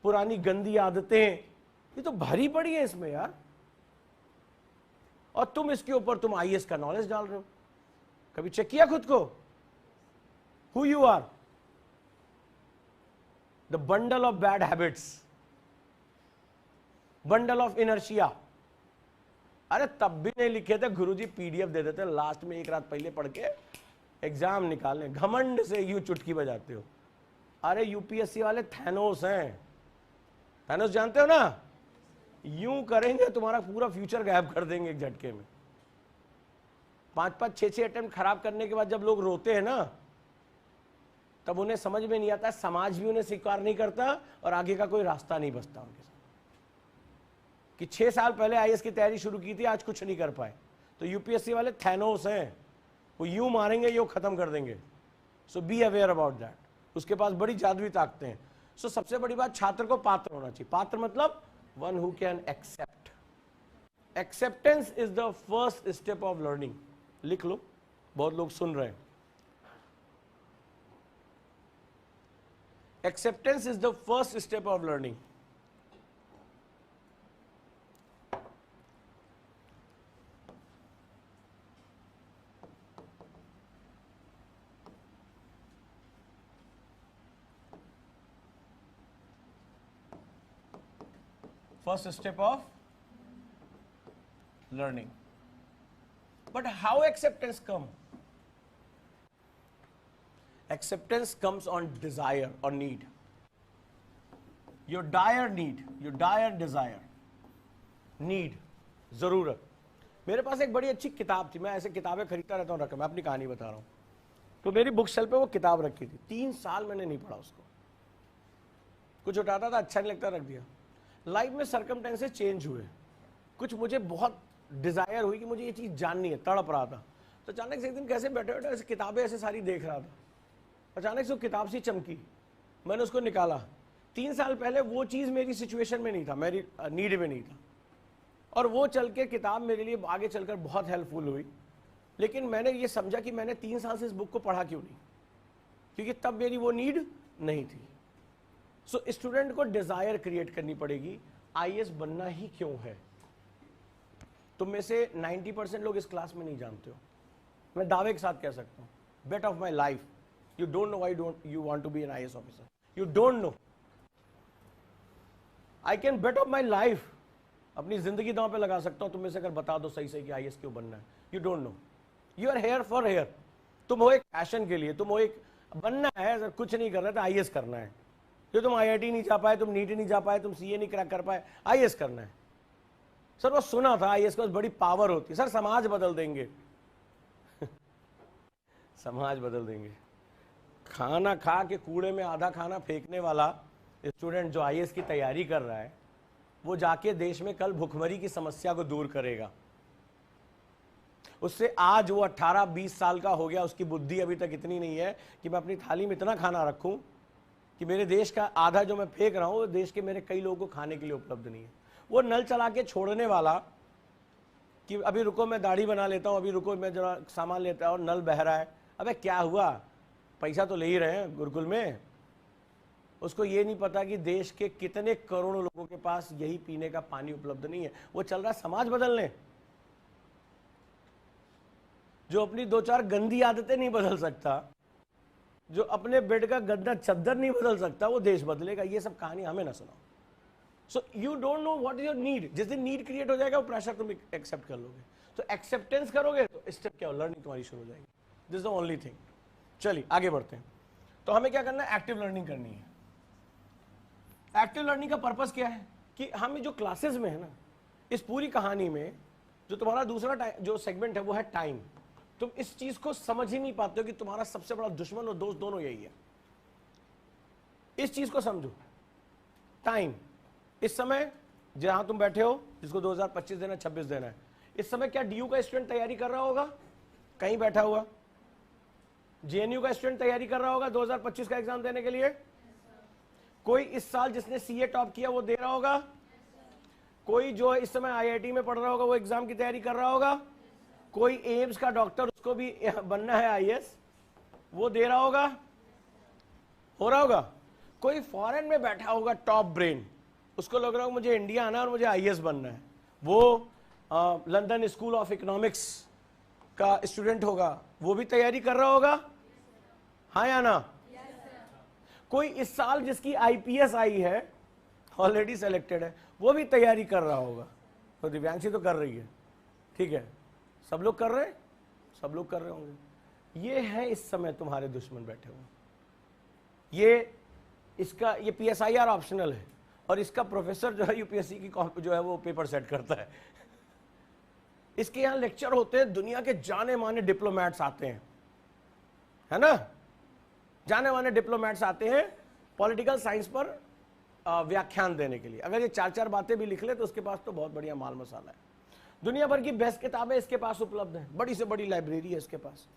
पुरानी गंदी आदतें, ये तो भरी पड़ी है इसमें यार। और तुम इसके ऊपर तुम IAS का नॉलेज डाल रहे हो। कभी चेक किया खुद को? Who you are? The bundle of bad habits, bundle of inertia. अरे तब भी नहीं लिखे थे, गुरुजी PDF दे देते लास्ट में, एक रात पहले पढ़ के एग्जाम निकालने। घमंड से यूं चुटकी बजाते हो। अरे UPSC वाले थैनोस हैं। थैनोस जानते हो ना? यूं करेंगे तुम्हारा पूरा फ्यूचर गायब कर देंगे एक झटके में। 5-5, 6-6 अटेम्प्ट खराब करने के बाद जब लोग रोते हैं ना, तब उन्हें समझ में नहीं आता, समाज भी उन्हें स्वीकार नहीं करता और आगे का कोई रास्ता नहीं बचता उनके साथ। कि 6 साल पहले IAS की तैयारी शुरू की थी, आज कुछ नहीं कर पाए। तो UPSC वाले थैनोस हैं, वो यूं मारेंगे, यूं खत्म कर देंगे। सो बी अवेयर अबाउट दैट। उसके पास बड़ी जादुई ताकतें हैं। सो सबसे बड़ी बात, छात्र को पात्र होना चाहिए। पात्र मतलब one who can accept. Acceptance is the first step of learning. लिख लो, बहुत लोग सुन रहे हैं। Acceptance is the first step of learning. First step of learning. But how acceptance come? Acceptance comes on desire or need. Your dire need, your dire desire, need, जरूरत। मेरे पास एक बड़ी अच्छी किताब थी, मैं ऐसे किताबें खरीदता रहता हूँ, मैं अपनी कहानी बता रहा हूँ। तो मेरी बुक शेल्फ पे वो किताब रखी थी, 3 साल मैंने नहीं पढ़ा उसको। कुछ उठाता था अच्छा नहीं लगता रख दिया। लाइफ में सर्कमस्टेंसेस चेंज हुए, कुछ मुझे बहुत डिजायर हुई कि मुझे ये चीज जाननी है, तड़प रहा था। तो अचानक से एक दिन कैसे बैठे बैठे ऐसे किताबें ऐसे सारी देख रहा था, अचानक से वो किताब सी चमकी, मैंने उसको निकाला। 3 साल पहले वो चीज मेरी सिचुएशन में नहीं था, मेरी नीड में नहीं था, और वो चल के किताब मेरे लिए आगे चलकर बहुत हेल्पफुल हुई। लेकिन मैंने ये समझा कि मैंने 3 साल से इस बुक को पढ़ा क्यों नहीं, क्योंकि तब मेरी वो नीड नहीं थी। सो स्टूडेंट को डिजायर क्रिएट करनी पड़ेगी, आईएएस बनना ही क्यों है। तुम में से 90% लोग इस क्लास में नहीं जानते हो, मैं दावे के साथ कह सकता हूं, bet of my life you don't know why don't you want to be an IAS officer, you don't know. I can bet of my life, अपनी जिंदगी दांव पे लगा सकता हूं तुम में से अगर बता दो सही सही कि आईएएस क्यों बनना है। You don't know, you are here for here. तुम हो एक पैशन के लिए, तुम हो एक बनना है, अगर कुछ नहीं करना तो आईएएस करना है। जो तुम आईआईटी नहीं जा पाए, तुम नीट नहीं जा पाए, तुम सीए नहीं क्रैक कर पाए, आईएएस करना है। सर वो सुना था आईएएस को बड़ी पावर होती है, सर समाज बदल देंगे समाज बदल देंगे। खाना खा के कूड़े में आधा खाना फेंकने वाला स्टूडेंट जो आईएएस की तैयारी कर रहा है, वो जाके देश में कल भुखमरी की समस्या को दूर करेगा। उससे आज वो 18-20 साल का हो गया, उसकी बुद्धि अभी तक इतनी नहीं है कि मैं अपनी थाली में इतना खाना रखूं कि मेरे देश का आधा जो मैं फेंक रहा हूं वो देश के मेरे कई लोगों को खाने के लिए उपलब्ध नहीं है। वो नल चला के छोड़ने वाला कि अभी रुको मैं दाढ़ी बना लेता हूं, अभी रुको मैं जरा सामान लेता हूं, और नल बह रहा है, अबे क्या हुआ, पैसा तो ले ही रहे हैं गुरुकुल में। उसको ये नहीं पता कि देश के कितने करोड़ों लोगों के पास यही पीने का पानी उपलब्ध नहीं है। वो चल रहा है समाज बदलने। जो अपनी 2-4 गंदी आदतें नहीं बदल सकता, जो अपने बेड का गद्दा चद्दर नहीं बदल सकता, वो देश बदलेगा। ये सब कहानी हमें ना सुनाओ। So you don't know what is your need. जिस दिन नीड क्रिएट हो जाएगा वो प्रेशर तुम एक्सेप्ट कर लोगे, तो एक्सेप्टेंस करोगे तो स्टेप क्या हो, लर्निंग तुम्हारी शुरू हो जाएगी। This is the only thing. चलिए आगे बढ़ते हैं। तो हमें क्या करना है, एक्टिव लर्निंग करनी है। एक्टिव लर्निंग का पर्पस क्या है कि हम जो क्लासेस में है ना, इस पूरी कहानी में जो तुम्हारा दूसरा जो सेगमेंट है वो है टाइम। तुम इस चीज को समझ ही नहीं पाते हो कि तुम्हारा सबसे बड़ा दुश्मन और दोस्त दोनों यही है। इस चीज को समझो, टाइम। इस समय जहां तुम बैठे हो, जिसको 2025 देना, 26 देना है, इस समय क्या डीयू का स्टूडेंट तैयारी कर रहा होगा कहीं बैठा हुआ? जेएनयू का स्टूडेंट तैयारी कर रहा होगा 2025 का एग्जाम देने के लिए? कोई इस साल जिसने सीए टॉप किया वो दे रहा होगा? कोई जो इस समय आईआईटी में पढ़ रहा होगा वो एग्जाम की तैयारी कर रहा होगा? कोई एम्स का डॉक्टर, उसको भी बनना है आईएएस, वो दे रहा होगा? हो रहा होगा? कोई फॉरेन में बैठा होगा टॉप ब्रेन, उसको लग रहा होगा मुझे इंडिया आना और मुझे आईएएस बनना है, वो लंदन स्कूल ऑफ इकोनॉमिक्स का स्टूडेंट होगा, वो भी तैयारी कर रहा होगा? हाँ या ना? कोई इस साल जिसकी आईपीएस आई है, ऑलरेडी सेलेक्टेड है, वो भी तैयारी कर रहा होगा। तो दिव्यांशी तो कर रही है, ठीक है, सब लोग कर रहे हैं, सब लोग कर रहे होंगे। ये है इस समय तुम्हारे दुश्मन बैठे हुए। ये पीएसआईआर ऑप्शनल है, और इसका प्रोफेसर जो है यूपीएससी की जो है वो पेपर सेट करता है। इसके यहाँ लेक्चर होते हैं, दुनिया के जाने माने डिप्लोमैट्स आते हैं, है ना, जाने माने डिप्लोमैट्स आते हैं पॉलिटिकल साइंस पर व्याख्यान देने के लिए। अगर ये 4-4 बातें भी लिख ले तो उसके पास तो बहुत बढ़िया माल मसाला है। दुनिया भर की बेस्ट किताबें इसके पास उपलब्ध है, बड़ी से बड़ी लाइब्रेरी है इसके पास।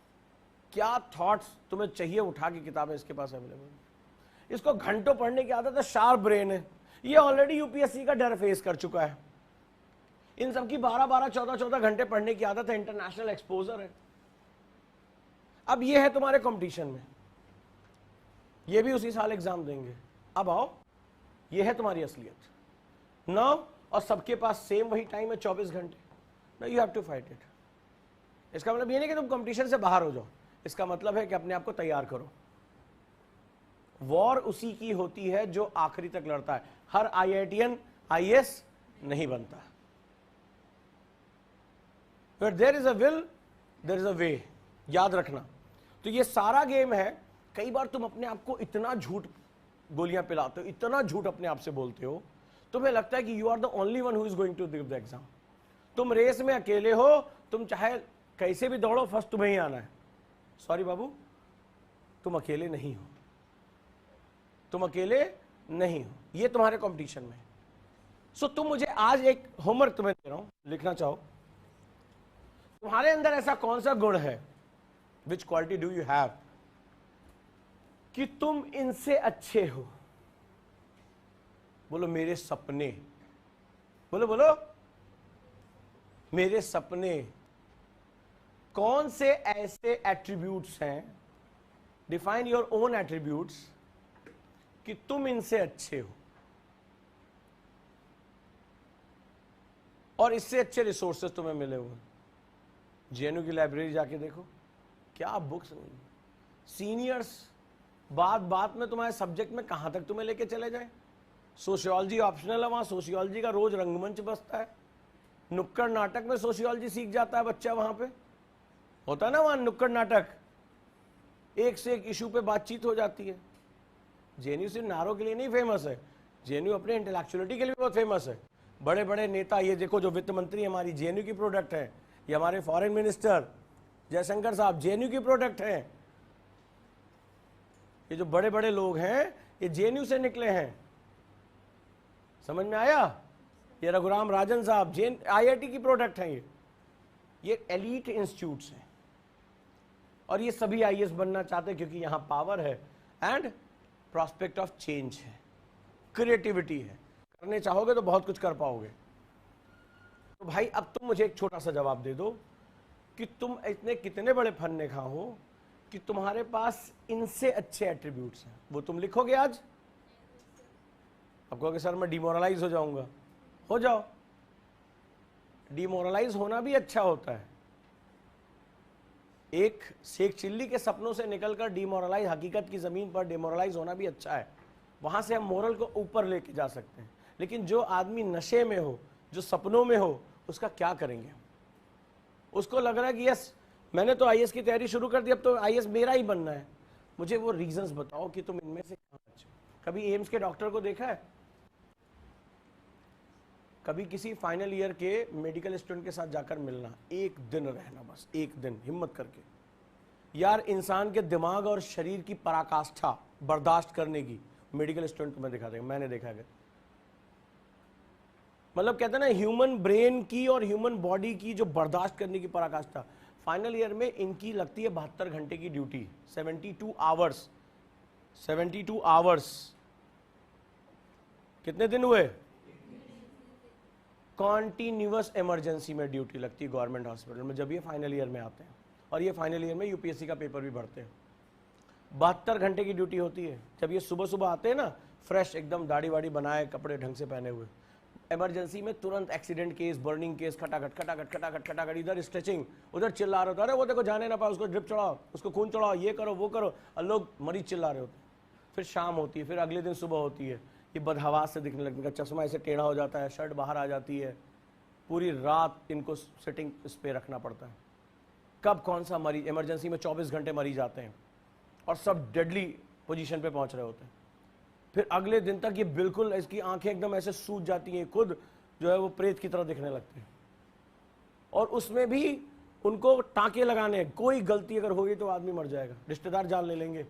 क्या थॉट्स तुम्हें चाहिए उठा के किताबें इसके पास अवेलेबल। इसको घंटों पढ़ने की आदत है, शार्प ब्रेन है, ये ऑलरेडी यूपीएससी का डर फेस कर चुका है। इन सबकी 12-12, 14-14 घंटे पढ़ने की आदत है, इंटरनेशनल एक्सपोजर है। अब ये है तुम्हारे कंपटीशन में, ये भी उसी साल एग्जाम देंगे। अब आओ, ये है तुम्हारी असलियत। नाउ, और सबके पास सेम वही टाइम है, 24 घंटे। Now you have to fight it. इसका मतलब ये नहीं कि तुम कंपटीशन से बाहर हो जाओ, इसका मतलब है कि अपने आप को तैयार करो। वॉर उसी की होती है जो आखिरी तक लड़ता है। हर आईआईटीएन आईएएस नहीं बनता। Where there is a will, there is a way, याद रखना। तो ये सारा गेम है। कई बार तुम अपने आप को इतना झूठ गोलियां पिलाते हो, इतना झूठ अपने आप से बोलते हो, तुम्हें लगता है कि you are the only one who is going to give the exam. तुम रेस में अकेले हो, तुम चाहे कैसे भी दौड़ो, फर्स्ट तुम्हें ही आना है। सॉरी बाबू, तुम अकेले नहीं हो, तुम अकेले नहीं हो। ये तुम्हारे कंपटीशन में। सो तुम मुझे आज एक होमवर्क तुम्हें दे रहा हूं, लिखना चाहो तुम्हारे अंदर ऐसा कौन सा गुण है, विच क्वालिटी डू यू हैव, कि तुम इनसे अच्छे हो। बोलो मेरे सपने, बोलो बोलो मेरे सपने। कौन से ऐसे एट्रीब्यूट्स हैं, डिफाइन योर ओन एट्रीब्यूट्स, कि तुम इनसे अच्छे हो और इससे अच्छे रिसोर्सेज तुम्हें मिले हुए। जेएनयू की लाइब्रेरी जाके देखो, क्या बुक्स नहीं। सीनियर्स बात बात में तुम्हारे सब्जेक्ट में कहां तक तुम्हें लेके चले जाए। सोशियोलॉजी ऑप्शनल है, वहां सोशियोलॉजी का रोज रंगमंच बसता है। नुक्कड़ नाटक में सोशियोलॉजी सीख जाता है बच्चा, वहां पे होता है ना, वहां नुक्कड़ नाटक, एक से एक इशू पे बातचीत हो जाती है। जेएनयू सिर्फ नारों के लिए नहीं फेमस है, जेएनयू अपने इंटेलेक्चुअलिटी के लिए बहुत फेमस है। बड़े बड़े नेता, ये देखो जो वित्त मंत्री हमारी जेएनयू की प्रोडक्ट है, ये हमारे फॉरेन मिनिस्टर जयशंकर साहब जेएनयू की प्रोडक्ट हैं। ये जो बड़े बड़े लोग हैं ये जेएनयू से निकले हैं, समझ में आया। ये रघुराम राजन साहब आईआईटी की प्रोडक्ट हैं। ये एलीट इंस्टीट्यूट्स हैं और ये सभी आईएएस बनना चाहते हैं क्योंकि यहां पावर है एंड प्रॉस्पेक्ट ऑफ चेंज है, क्रिएटिविटी है। करने चाहोगे तो बहुत कुछ कर पाओगे। तो भाई अब तुम मुझे एक छोटा सा जवाब दे दो कि तुम इतने कितने बड़े फन्ने खा हो कि तुम्हारे पास इनसे अच्छे एट्रीब्यूट्स हैं। वो तुम लिखोगे आज। अब कहोगे सर मैं डिमोरलाइज हो जाऊंगा, हो जाओ। डिमोरलाइज होना भी अच्छा होता है। एक शेख चिल्ली के सपनों से निकलकर डिमोरलाइज, हकीकत की जमीन पर डिमोरलाइज होना भी अच्छा है। वहां से हम मोरल को ऊपर लेके जा सकते हैं। लेकिन जो आदमी नशे में हो, जो सपनों में हो, उसका क्या करेंगे। उसको लग रहा है कि यस मैंने तो आईएएस की तैयारी शुरू कर दी, अब तो आईएएस मेरा ही बनना है। मुझे वो रीजंस बताओ कि तुम इनमें से कहां अच्छे हो। कभी एम्स के डॉक्टर को देखा है? कभी किसी फाइनल ईयर के मेडिकल स्टूडेंट के साथ जाकर मिलना, एक दिन रहना, बस एक दिन हिम्मत करके। यार इंसान के दिमाग और शरीर की पराकाष्ठा बर्दाश्त करने की मेडिकल स्टूडेंट को मैं दिखा देगा, मैंने देखा है। मतलब कहते हैं ना ह्यूमन ब्रेन की और ह्यूमन बॉडी की जो बर्दाश्त करने की पराकाष्ठा, फाइनल ईयर में इनकी लगती है 72 घंटे की ड्यूटी, 72 आवर्स। 72 आवर्स कितने दिन हुए? कॉन्टिन्यूअस इमरजेंसी में ड्यूटी लगती है गवर्नमेंट हॉस्पिटल में जब ये फाइनल ईयर में आते हैं। और ये फाइनल ईयर में यूपीएससी का पेपर भी भरते हैं। 72 घंटे की ड्यूटी होती है। जब ये सुबह सुबह आते हैं ना, फ्रेश एकदम, दाढ़ी वाड़ी बनाए, कपड़े ढंग से पहने हुए, इमरजेंसी में तुरंत एक्सीडेंट केस, बर्निंग केस, खटाखट खटाखट खटाखट खटाखट, इधर स्ट्रेचिंग, उधर चिल्ला रहे होते, अरे वो देखो जाने ना पाए, उसको ड्रिप चढ़ाओ, उसको खून चढ़ाओ, ये करो वो करो, और लोग मरीज चिल्ला रहे होते। फिर शाम होती है, फिर अगले दिन सुबह होती है, ये बदहवास से दिखने लगने का, चश्मा ऐसे टेढ़ा हो जाता है, शर्ट बाहर आ जाती है, पूरी रात इनको सिटिंग इस पे रखना पड़ता है। कब कौन सा मरीज, इमरजेंसी में 24 घंटे मरीज आते हैं और सब डेडली पोजीशन पे पहुंच रहे होते हैं। फिर अगले दिन तक ये बिल्कुल, इसकी आंखें एकदम ऐसे सूज जाती हैं, खुद जो है वो प्रेत की तरह दिखने लगते हैं। और उसमें भी उनको टांके लगाने, कोई गलती अगर होगी तो आदमी मर जाएगा, रिश्तेदार जान ले लेंगे,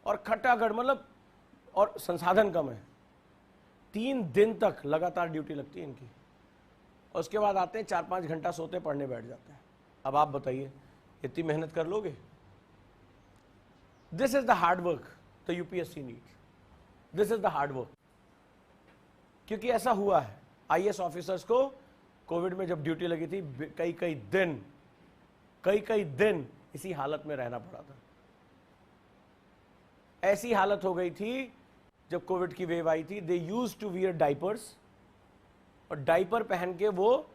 और खटाखट, मतलब, और संसाधन कम है। 3 दिन तक लगातार ड्यूटी लगती है इनकी। और उसके बाद आते हैं, 4-5 घंटा सोते, पढ़ने बैठ जाते हैं। अब आप बताइए इतनी मेहनत कर लोगे? This is the hard work the UPSC needs, this is the hard work. क्योंकि ऐसा हुआ है, आईएएस ऑफिसर्स को कोविड में जब ड्यूटी लगी थी, कई कई दिन इसी हालत में रहना पड़ा था। ऐसी हालत हो गई थी जब कोविड की वेव आई थी, they used to wear diapers, और डाइपर पहन के वो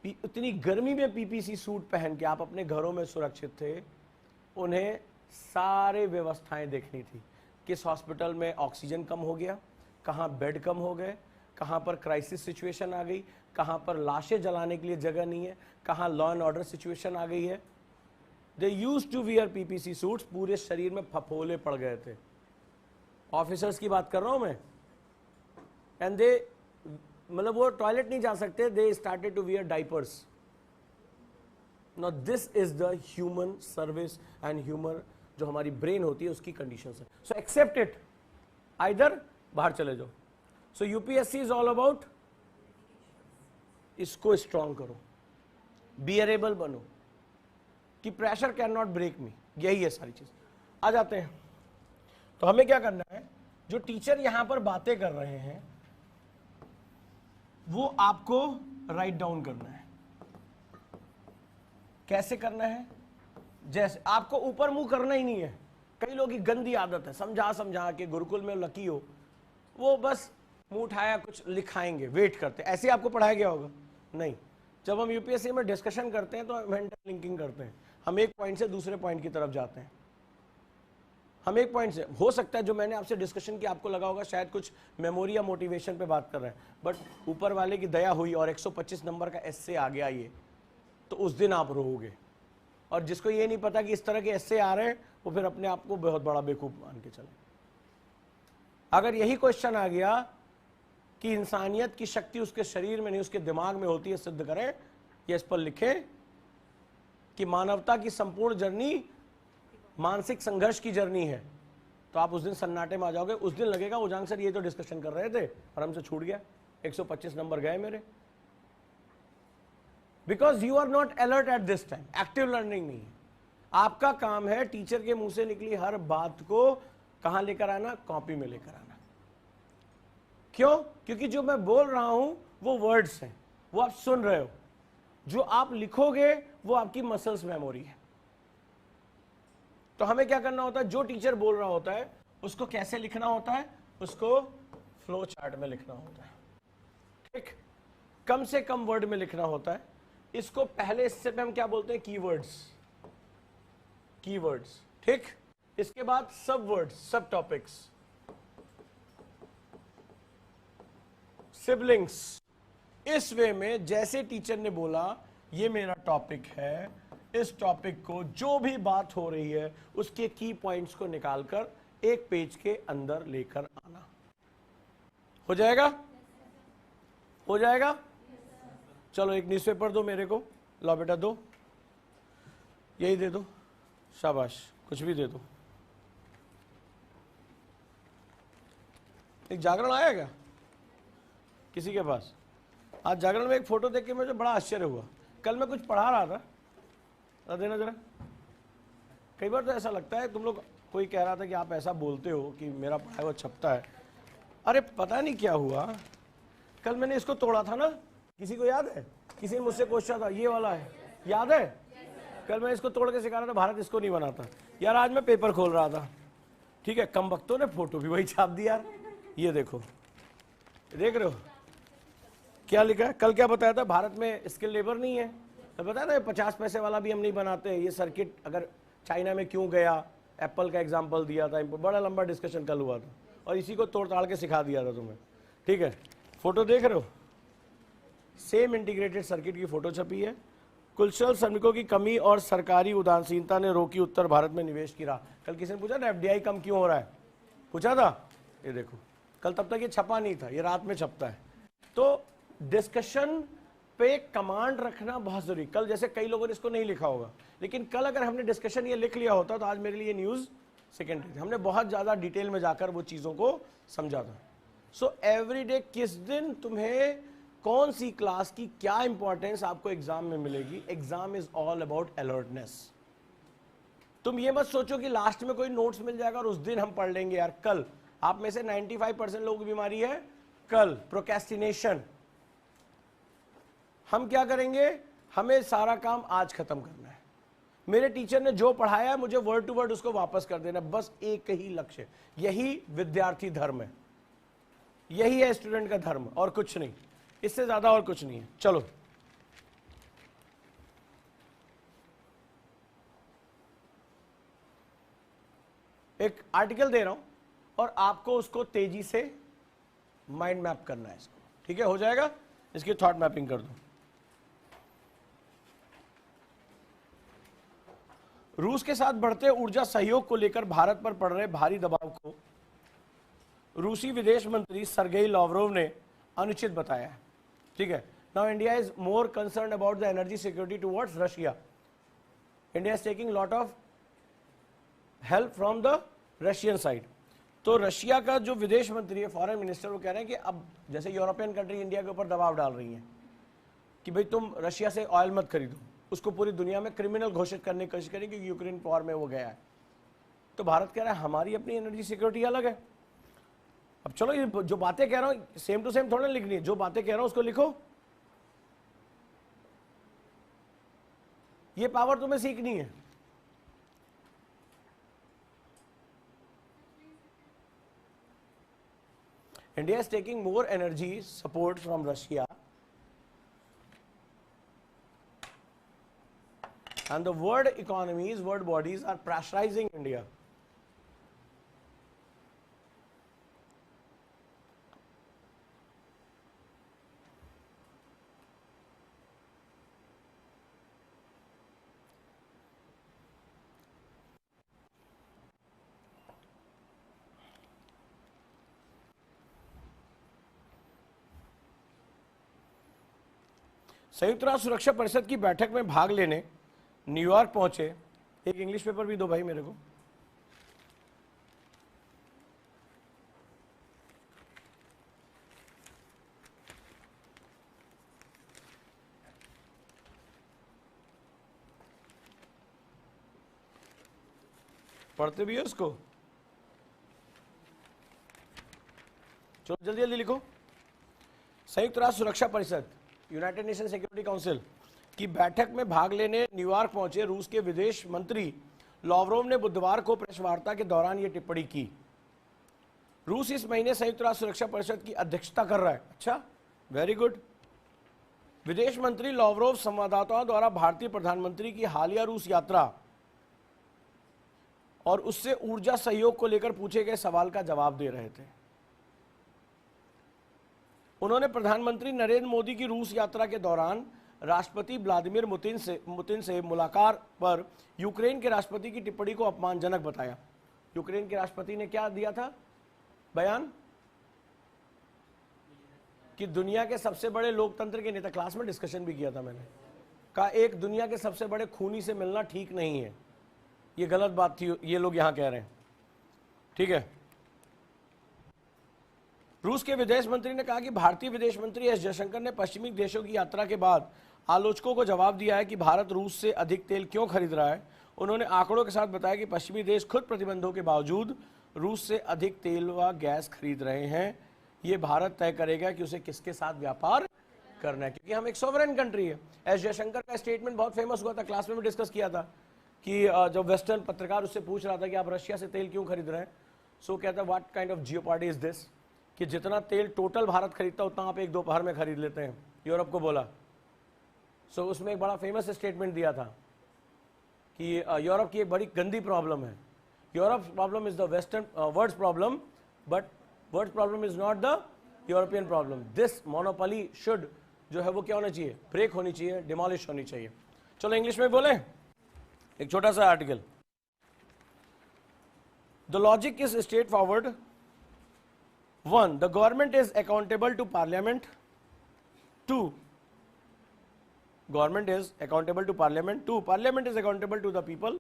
इतनी गर्मी में पीपीसी सूट पहन के आप अपने घरों में सुरक्षित थे। उन्हें सारे व्यवस्थाएं देखनी थी, किस हॉस्पिटल में ऑक्सीजन कम हो गया, कहाँ बेड कम हो गए, कहाँ पर क्राइसिस सिचुएशन आ गई, कहाँ पर लाशें जलाने के लिए जगह नहीं है, कहाँ लॉ एंड ऑर्डर सिचुएशन आ गई है। They used to wear PPC suits, पूरे शरीर में फफोले पड़ गए थे। ऑफिसर्स की बात कर रहा हूं मैं। एंड दे, मतलब वो टॉयलेट नहीं जा सकते, they started to wear diapers. Now this is the human service and human जो हमारी ब्रेन होती है उसकी कंडीशन है। सो एक्सेप्ट इट, आइदर बाहर चले जाओ। सो यूपीएससी इज ऑल अबाउट, इसको स्ट्रांग करो, बियरेबल बनो, कि प्रेशर कैन नॉट ब्रेक मी, यही है सारी चीज। आ जाते हैं, तो हमें क्या करना है, जो टीचर यहां पर बातें कर रहे हैं वो आपको राइट डाउन करना है। कैसे करना है? जैसे आपको ऊपर मुंह करना ही नहीं है। कई लोगों की गंदी आदत है, समझा समझा के, गुरुकुल में लकी हो वो बस मुंह उठाया कुछ लिखाएंगे, वेट करते। ऐसे आपको पढ़ाया गया होगा? नहीं। जब हम यूपीएससी में डिस्कशन करते हैं तो मेंटल लिंकिंग करते हैं, हम एक पॉइंट से दूसरे पॉइंट की तरफ जाते हैं। हम एक पॉइंट से, हो सकता है जो मैंने आपसे डिस्कशन किया आपको लगा होगा शायद कुछ मेमोरी या मोटिवेशन पे बात कर रहे हैं, बट ऊपर वाले की दया हुई और 125 नंबर का एस्से आ गया ये, तो उस दिन आप रोओगे। और जिसको ये नहीं पता कि इस तरह के एस्से आ रहे हैं वो फिर अपने आप को बहुत बड़ा बेवकूफ मान के चले। अगर यही क्वेश्चन आ गया कि इंसानियत की शक्ति उसके शरीर में नहीं उसके दिमाग में होती है, सिद्ध करें, या इस पर लिखें कि मानवता की संपूर्ण जर्नी मानसिक संघर्ष की जर्नी है, तो आप उस दिन सन्नाटे में आ जाओगे। उस दिन लगेगा उजांग सर ये तो डिस्कशन कर रहे थे और हमसे छूट गया, 125 नंबर गए मेरे। Because you are not alert at this time. Active learning नहीं है। आपका काम है टीचर के मुंह से निकली हर बात को कहां लेकर आना, कॉपी में लेकर आना। क्यों? क्योंकि जो मैं बोल रहा हूं वो वर्ड्स हैं, वो आप सुन रहे हो, जो आप लिखोगे वो आपकी मसल्स मेमोरी है। तो हमें क्या करना होता है, जो टीचर बोल रहा होता है उसको कैसे लिखना होता है, उसको फ्लो चार्ट में लिखना होता है। ठीक, कम से कम वर्ड में लिखना होता है। इसको पहले इससे पे हम क्या बोलते हैं, कीवर्ड्स, कीवर्ड्स। ठीक, इसके बाद सब वर्ड्स, सब टॉपिक्स, सिबलिंग्स। इस वे में जैसे टीचर ने बोला ये मेरा टॉपिक है, इस टॉपिक को जो भी बात हो रही है उसके की पॉइंट्स को निकालकर एक पेज के अंदर लेकर आना। हो जाएगा? हो जाएगा? चलो एक न्यूज़पेपर दो मेरे को, लो बेटा दो, यही दे दो, शाबाश, कुछ भी दे दो। एक जागरण आया क्या किसी के पास? आज जागरण में एक फोटो देख के मुझे बड़ा आश्चर्य हुआ। कल मैं कुछ पढ़ा रहा था, देना जरा। कई बार तो ऐसा लगता है, तुम लोग, कोई कह रहा था कि आप ऐसा बोलते हो कि मेरा पढ़ाया हुआ छपता है। अरे पता नहीं क्या हुआ, कल मैंने इसको तोड़ा था ना, किसी को याद है? किसी ने मुझसे पूछा था, ये वाला है, याद है? कल मैं इसको तोड़ के सिखा रहा था, भारत इसको नहीं बनाता। यार आज मैं पेपर खोल रहा था, ठीक है, कम वक्तों ने फोटो भी वही छाप दी यार। ये देखो, देख रहे हो क्या लिखा है? कल क्या बताया था, भारत में स्किल लेबर नहीं है। तो बताया था 50 पैसे वाला भी हम नहीं बनाते। ये सर्किट अगर चाइना में क्यों गया, एप्पल का एग्जांपल दिया था, बड़ा लंबा डिस्कशन कल हुआ था और इसी को तोड़ ताड़ के सिखा दिया था तुम्हें। ठीक है, फोटो देख रहे हो, सेम इंटीग्रेटेड सर्किट की फोटो छपी है। कुशल श्रमिकों की कमी और सरकारी उदासीनता ने रोकी उत्तर भारत में निवेश की राह। कल किसी ने पूछा ना एफडीआई कम क्यों हो रहा है, पूछा था? ये देखो, कल तब तक ये छपा नहीं था, ये रात में छपता है। तो डिस्कशन पे कमांड रखना बहुत जरूरी। कल जैसे कई लोगों ने इसको नहीं लिखा होगा, लेकिन कल अगर हमने डिस्कशन ये लिख लिया होता तो आज मेरे लिए न्यूज सेकेंडरी थी। हमने बहुत ज्यादा डिटेल में जाकर वो चीजों को समझा था। सो एवरीडे किस दिन तुम्हें कौन सी क्लास की क्या इंपॉर्टेंस आपको एग्जाम में मिलेगी। Exam is all about alertness. तुम ये मत सोचो कि लास्ट में कोई नोट्स मिल जाएगा और उस दिन हम पढ़ लेंगे। यार कल आप में से 95% लोगों की बीमारी है कल, प्रोक्रेस्टिनेशन। हम क्या करेंगे, हमें सारा काम आज खत्म करना है। मेरे टीचर ने जो पढ़ाया मुझे वर्ड टू वर्ड उसको वापस कर देना, बस एक ही लक्ष्य। यही विद्यार्थी धर्म है, यही है स्टूडेंट का धर्म, और कुछ नहीं, इससे ज्यादा और कुछ नहीं है। चलो एक आर्टिकल दे रहा हूं और आपको उसको तेजी से माइंड मैप करना है इसको। ठीक है, हो जाएगा? इसकी थॉट मैपिंग कर दो। रूस के साथ बढ़ते ऊर्जा सहयोग को लेकर भारत पर पड़ रहे भारी दबाव को रूसी विदेश मंत्री सर्गेई लावरोव ने अनुचित बताया है। ठीक है, now India is more concern about the energy security towards Russia. India is taking lot of help from the Russian side. तो रशिया का जो विदेश मंत्री है, फॉरेन मिनिस्टर, वो कह रहे हैं कि अब जैसे यूरोपियन कंट्री इंडिया के ऊपर दबाव डाल रही हैं कि भाई तुम रशिया से ऑयल मत खरीदो, उसको पूरी दुनिया में क्रिमिनल घोषित करने की कोशिश करें क्योंकि यूक्रेन वॉर में वो गया है। तो भारत कह रहा है हमारी अपनी एनर्जी सिक्योरिटी अलग है। अब चलो ये जो बातें कह रहा हूं सेम टू सेम थोड़ा लिखनी है, जो बातें कह रहा हूं उसको लिखो, ये पावर तुम्हें सीखनी है। India is taking more energy support from Russia, and the world economies, world bodies are pressurizing India. संयुक्त राष्ट्र सुरक्षा परिषद की बैठक में भाग लेने न्यूयॉर्क पहुंचे, एक इंग्लिश पेपर भी दो भाई मेरे को। पढ़ते भी है उसको, चलो जल्दी जल्दी लिखो। संयुक्त राष्ट्र सुरक्षा परिषद, यूनाइटेड नेशन सिक्योरिटी काउंसिल की बैठक में भाग लेने न्यूयॉर्क पहुंचे रूस के विदेश मंत्री लावरोव ने बुधवार को प्रेस वार्ता के दौरान यह टिप्पणी की। रूस इस महीने संयुक्त राष्ट्र सुरक्षा परिषद की अध्यक्षता कर रहा है। अच्छा, वेरी गुड। विदेश मंत्री लावरोव संवाददाताओं द्वारा भारतीय प्रधानमंत्री की हालिया रूस यात्रा और उससे ऊर्जा सहयोग को लेकर पूछे गए सवाल का जवाब दे रहे थे। उन्होंने प्रधानमंत्री नरेंद्र मोदी की रूस यात्रा के दौरान राष्ट्रपति व्लादिमीर पुतिन से मुलाकात पर यूक्रेन के राष्ट्रपति की टिप्पणी को अपमानजनक बताया। यूक्रेन के राष्ट्रपति ने क्या दिया था बयान कि दुनिया के सबसे बड़े लोकतंत्र के नेता, क्लास में डिस्कशन भी किया था मैंने, कहा एक दुनिया के सबसे बड़े खूनी से मिलना ठीक नहीं है, ये गलत बात थी, ये लोग यहां कह रहे हैं। ठीक है। रूस के विदेश मंत्री ने कहा कि भारतीय विदेश मंत्री एस जयशंकर ने पश्चिमी देशों की यात्रा के बाद आलोचकों को जवाब दिया है कि भारत रूस से अधिक तेल क्यों खरीद रहा है। उन्होंने आंकड़ों के साथ बताया कि पश्चिमी देश खुद प्रतिबंधों के बावजूद रूस से अधिक तेल व गैस खरीद रहे हैं। ये भारत तय करेगा कि उसे किसके साथ व्यापार करना है, क्योंकि हम एक सॉवरेन कंट्री है। एस जयशंकर का स्टेटमेंट बहुत फेमस हुआ था, क्लास में भी डिस्कस किया था कि जब वेस्टर्न पत्रकार उससे पूछ रहा था कि आप रशिया से तेल क्यों खरीद रहे हैं, सो कहता what kind of geopolity is this, कि जितना तेल टोटल भारत खरीदता उतना आप एक दोपहर में खरीद लेते हैं, यूरोप को बोला। सो उसमें एक बड़ा फेमस स्टेटमेंट दिया था कि यूरोप की एक बड़ी गंदी प्रॉब्लम है, Europe problem is the western world's problem, but world problem is not the European problem. This monopoly should जो है वो क्या होना चाहिए, ब्रेक होनी चाहिए, डिमोलिश होनी चाहिए। चलो इंग्लिश में बोले एक छोटा सा article. The logic is straight forward. 1. The government is accountable to parliament. 2. Government is accountable to parliament. 2. Parliament is accountable to the people.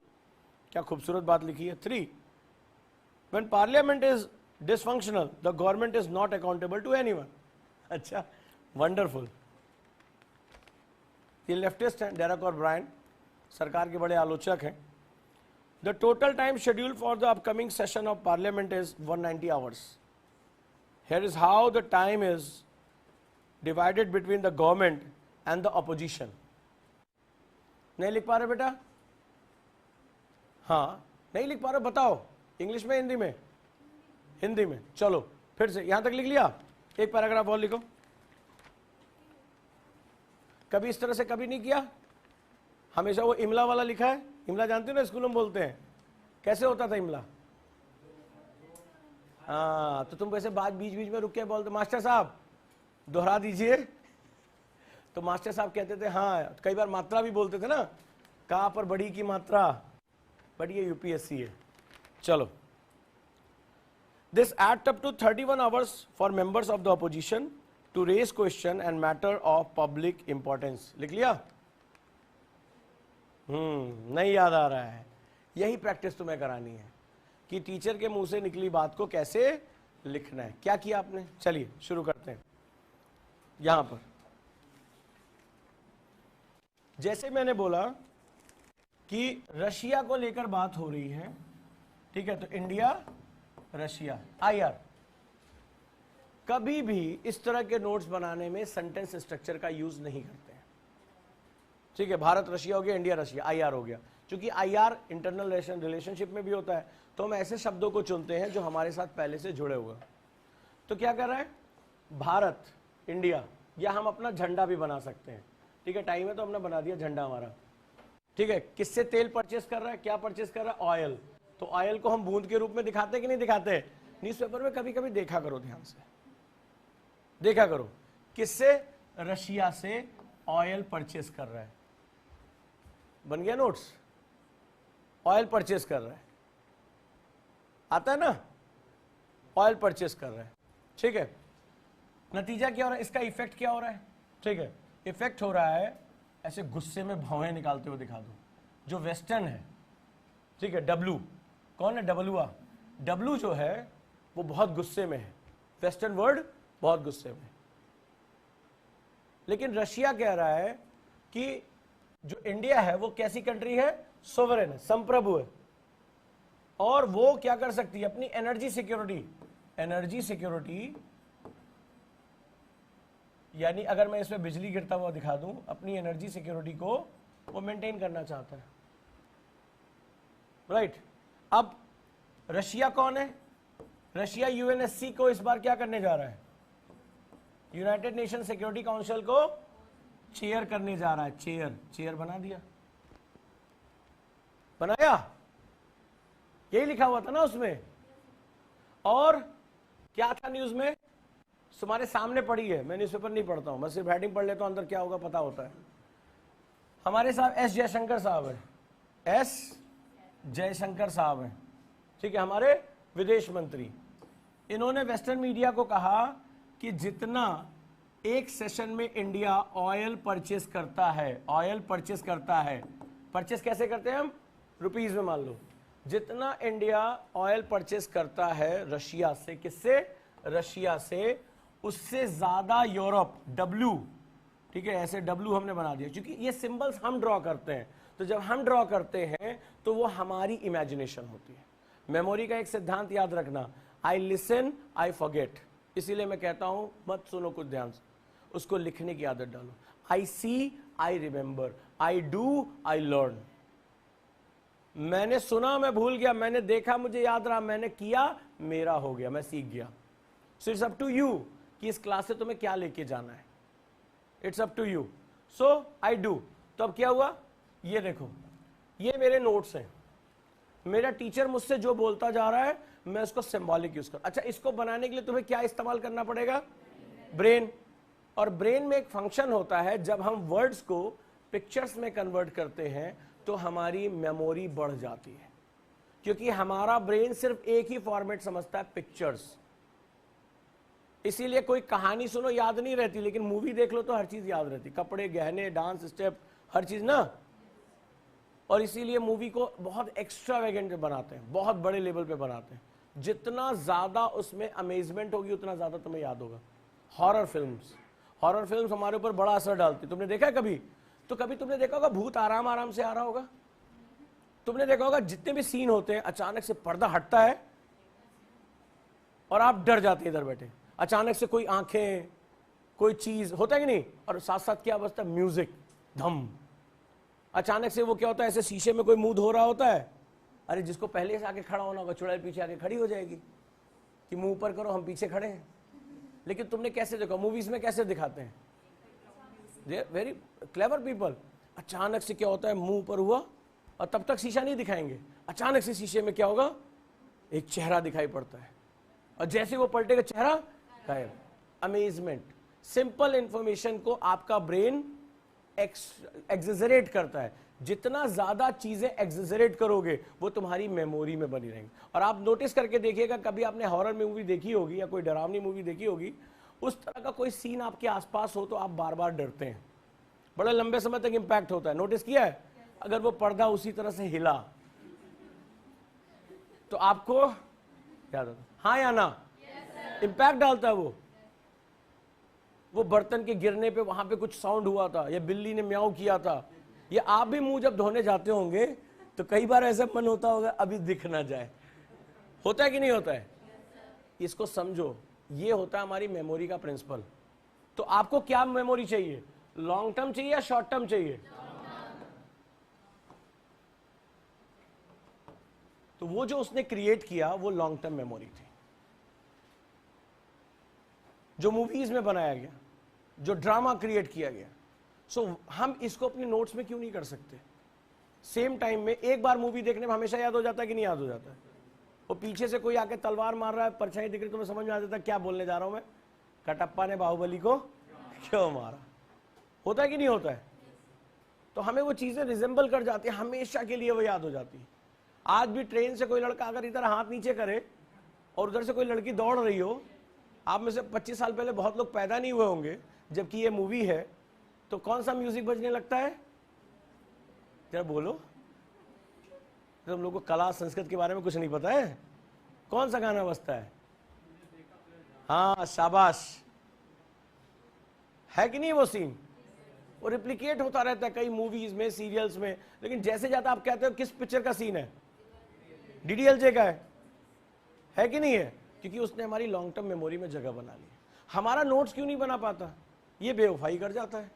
क्या खूबसूरत बात लिखी है। 3. When parliament is dysfunctional, the government is not accountable to anyone. अच्छा, wonderful. ये leftist हैं, Derek और Brian, सरकार के बड़े आलोचक हैं। The total time schedule for the upcoming session of parliament is 190 hours. Here is how the time is divided between the government and the opposition. नहीं लिख पा रहे बेटा? हाँ, नहीं लिख पा रहे, बताओ इंग्लिश में हिंदी में? हिंदी में। चलो फिर से यहां तक लिख लिया, एक पैराग्राफ और लिखो। कभी इस तरह से कभी नहीं किया, हमेशा वो इमला वाला लिखा है। इमला जानते हो ना, स्कूल में बोलते हैं, कैसे होता था इमला? हाँ, तो तुम वैसे बात बीच बीच में रुक के बोलते मास्टर साहब दोहरा दीजिए, तो मास्टर साहब कहते थे हाँ। कई बार मात्रा भी बोलते थे ना, कहाँ पर बड़ी की मात्रा, बट ये यूपीएससी है। चलो, this act up to 31 hours for members of the opposition to raise question and matter of public importance. लिख लिया? नहीं याद आ रहा है, यही प्रैक्टिस तुम्हें करानी है। कि टीचर के मुंह से निकली बात को कैसे लिखना है। क्या किया आपने? चलिए शुरू करते हैं। यहां पर जैसे मैंने बोला कि रशिया को लेकर बात हो रही है, ठीक है, तो इंडिया रशिया IR। कभी भी इस तरह के नोट्स बनाने में सेंटेंस स्ट्रक्चर का यूज नहीं करते हैं, ठीक है। भारत रशिया हो गया, इंडिया रशिया, IR हो गया। क्योंकि IR इंटरनल रिलेशनशिप में भी होता है, तो हम ऐसे शब्दों को चुनते हैं जो हमारे साथ पहले से जुड़े हुए। तो क्या कर रहा है? भारत, इंडिया, या हम अपना झंडा भी बना सकते हैं, ठीक है। टाइम है तो हमने बना दिया झंडा हमारा, ठीक है। किससे तेल परचेस कर रहा है? क्या परचेस कर रहा है? ऑयल। तो ऑयल को हम बूंद के रूप में दिखाते हैं कि नहीं दिखाते? न्यूज़पेपर में कभी कभी देखा करो, ध्यान से देखा करो। किससे? रशिया से ऑयल परचेस कर रहा है। बन गया नोट्स। ऑयल परचेस कर रहा है, आता है ना, ऑयल परचेस कर रहा है, ठीक है। नतीजा क्या हो रहा है? इसका इफेक्ट क्या हो रहा है? ठीक है, इफेक्ट हो रहा है ऐसे गुस्से में भौहें निकालते हुए दिखा दो। जो वेस्टर्न है, ठीक है, डब्लू, कौन है? डब्लू जो है वो बहुत गुस्से में है, वेस्टर्न वर्ल्ड बहुत गुस्से में। लेकिन रशिया कह रहा है कि जो इंडिया है वो कैसी कंट्री है? सोवरेन है, संप्रभु है, और वो क्या कर सकती है? अपनी एनर्जी सिक्योरिटी, यानी अगर मैं इसमें बिजली गिरता हुआ दिखा दूं, अपनी एनर्जी सिक्योरिटी को वो मेंटेन करना चाहता है, राइट। अब रशिया कौन है? रशिया UNSC को इस बार क्या करने जा रहा है? यूनाइटेड नेशन सिक्योरिटी काउंसिल को चेयर करने जा रहा है। चेयर बना दिया, बनाया, यही लिखा हुआ था ना उसमें। और क्या था न्यूज में? तुम्हारे सामने पढ़ी है, मैं न्यूज़पेपर नहीं पढ़ता हूं, मैं सिर्फ हेडिंग पढ़ लेता हूं, अंदर क्या होगा पता होता है। हमारे साहब S जयशंकर साहब है, S जयशंकर साहब हैं, ठीक है, हमारे विदेश मंत्री। इन्होंने वेस्टर्न मीडिया को कहा कि जितना एक सेशन में इंडिया ऑयल परचेस करता है, परचेस कैसे करते हैं हम? रुपीज में मान लो। जितना इंडिया ऑयल परचेस करता है रशिया से, किससे? रशिया से, उससे ज्यादा यूरोप, W, ठीक है, ऐसे W हमने बना दिया क्योंकि ये सिंबल्स हम ड्रॉ करते हैं। तो जब हम ड्रॉ करते हैं तो वो हमारी इमेजिनेशन होती है। मेमोरी का एक सिद्धांत याद रखना, आई लिसन आई फॉरगेट। इसीलिए मैं कहता हूं मत सुनो कुछ ध्यान से, उसको लिखने की आदत डालो। I see I remember, I do I learn. मैंने सुना, मैं भूल गया, मैंने देखा, मुझे याद रहा, मैंने किया, मेरा हो गया, मैं सीख गया। So it's up to you कि इस क्लास से तुम्हें क्या लेके जाना है, it's up to you. So I do. तो अब क्या हुआ? ये देखो, ये मेरे नोट्स हैं, मेरा टीचर मुझसे जो बोलता जा रहा है मैं उसको सिंबॉलिक यूज कर। अच्छा, इसको बनाने के लिए तुम्हें क्या इस्तेमाल करना पड़ेगा? ब्रेन। और ब्रेन में एक फंक्शन होता है, जब हम वर्ड्स को पिक्चर्स में कन्वर्ट करते हैं तो हमारी मेमोरी बढ़ जाती है, क्योंकि हमारा ब्रेन सिर्फ एक ही फॉर्मेट समझता है, पिक्चर्स। इसीलिए कोई कहानी सुनो याद नहीं रहती, लेकिन मूवी देख लो तो हर चीज याद रहती, कपड़े, गहने, डांस स्टेप, हर चीज ना। और इसीलिए मूवी को बहुत एक्स्ट्रावेगेंट बनाते हैं, बहुत बड़े लेवल पे बनाते हैं। जितना ज्यादा उसमें अमेजमेंट होगी उतना ज्यादा तुम्हें याद होगा। हॉरर फिल्म्स हमारे ऊपर बड़ा असर डालती। तुमने देखा है कभी? तो कभी तुमने देखा होगा भूत आराम आराम से आ रहा होगा। तुमने देखा होगा जितने भी सीन होते हैं अचानक से पर्दा हटता है और आप डर जाते हैं इधर बैठे। अचानक से कोई आंखें, कोई चीज होता है कि नहीं, और साथ साथ क्या बजता है? म्यूजिक, धम। अचानक से वो क्या होता है, ऐसे शीशे में कोई मुंह धो रहा होता है, अरे जिसको पहले से आके खड़ा होना होगा चुड़ैल पीछे आके खड़ी हो जाएगी कि मुंह ऊपर करो, हम पीछे खड़े हैं। लेकिन तुमने कैसे देखा? मूवीज में कैसे दिखाते हैं? Very clever people. अचानक से क्या होता है, मुंह ऊपर हुआ और तब तक शीशा नहीं दिखाएंगे, अचानक से शीशे में क्या होगा, एक चेहरा दिखाई पड़ता है, और जैसे वो पलटेगा चेहरा गायब। अमेजमेंट। सिंपल इंफॉर्मेशन को आपका ब्रेन एक्सेजरेट करता है। जितना ज्यादा चीजें एक्सेजरेट करोगे वो तुम्हारी मेमोरी में बनी रहेंगी। और आप नोटिस करके देखिएगा, कभी आपने हॉरर मूवी देखी होगी या कोई डरावनी मूवी देखी होगी, उस तरह का कोई सीन आपके आसपास हो तो आप बार बार डरते हैं, बड़े लंबे समय तक इंपैक्ट होता है। नोटिस किया है? अगर वो पर्दा उसी तरह से हिला तो आपको याद आता, हाँ या ना? इम्पैक्ट डालता है वो बर्तन के गिरने पे वहां पे कुछ साउंड हुआ था, या बिल्ली ने म्याऊ किया था, या आप भी मुंह जब धोने जाते होंगे तो कई बार ऐसा मन होता होगा अभी दिख ना जाए, होता है कि नहीं होता है? इसको समझो, ये होता है हमारी मेमोरी का प्रिंसिपल। तो आपको क्या मेमोरी चाहिए, लॉन्ग टर्म चाहिए या शॉर्ट टर्म चाहिए? तो वो जो उसने क्रिएट किया वो लॉन्ग टर्म मेमोरी थी, जो मूवीज में बनाया गया, जो ड्रामा क्रिएट किया गया। सो हम इसको अपने नोट्स में क्यों नहीं कर सकते? सेम टाइम में एक बार मूवी देखने में हमेशा याद हो जाता है कि नहीं याद हो जाता है? वो पीछे से कोई आके तलवार मार रहा है, परछाई दिख रही, तो मैं समझ में आ जाता है क्या बोलने जा रहा हूं मैं, कटप्पा ने बाहुबली को क्यों मारा। होता है कि नहीं होता है? तो हमें वो चीजें रिजेंबल कर जाती है, हमेशा के लिए वो याद हो जाती है। आज भी ट्रेन से कोई लड़का अगर इधर हाथ नीचे करे और उधर से कोई लड़की दौड़ रही हो, आप में से 25 साल पहले बहुत लोग पैदा नहीं हुए होंगे जबकि ये मूवी है, तो कौन सा म्यूजिक बजने लगता है? जरा बोलो, तो हम लोग को कला संस्कृत के बारे में कुछ नहीं पता है, कौन सा गाना बजता है? हाँ शाबाश, है कि नहीं? वो सीन वो रिप्लिकेट होता रहता है कई मूवीज में, सीरियल्स में, लेकिन जैसे जाता आप कहते हो किस पिक्चर का सीन है? डीडीएलजे का है कि नहीं है? क्योंकि उसने हमारी लॉन्ग टर्म मेमोरी में जगह बना ली। हमारा नोट्स क्यों नहीं बना पाता? ये बेवफाई कर जाता है।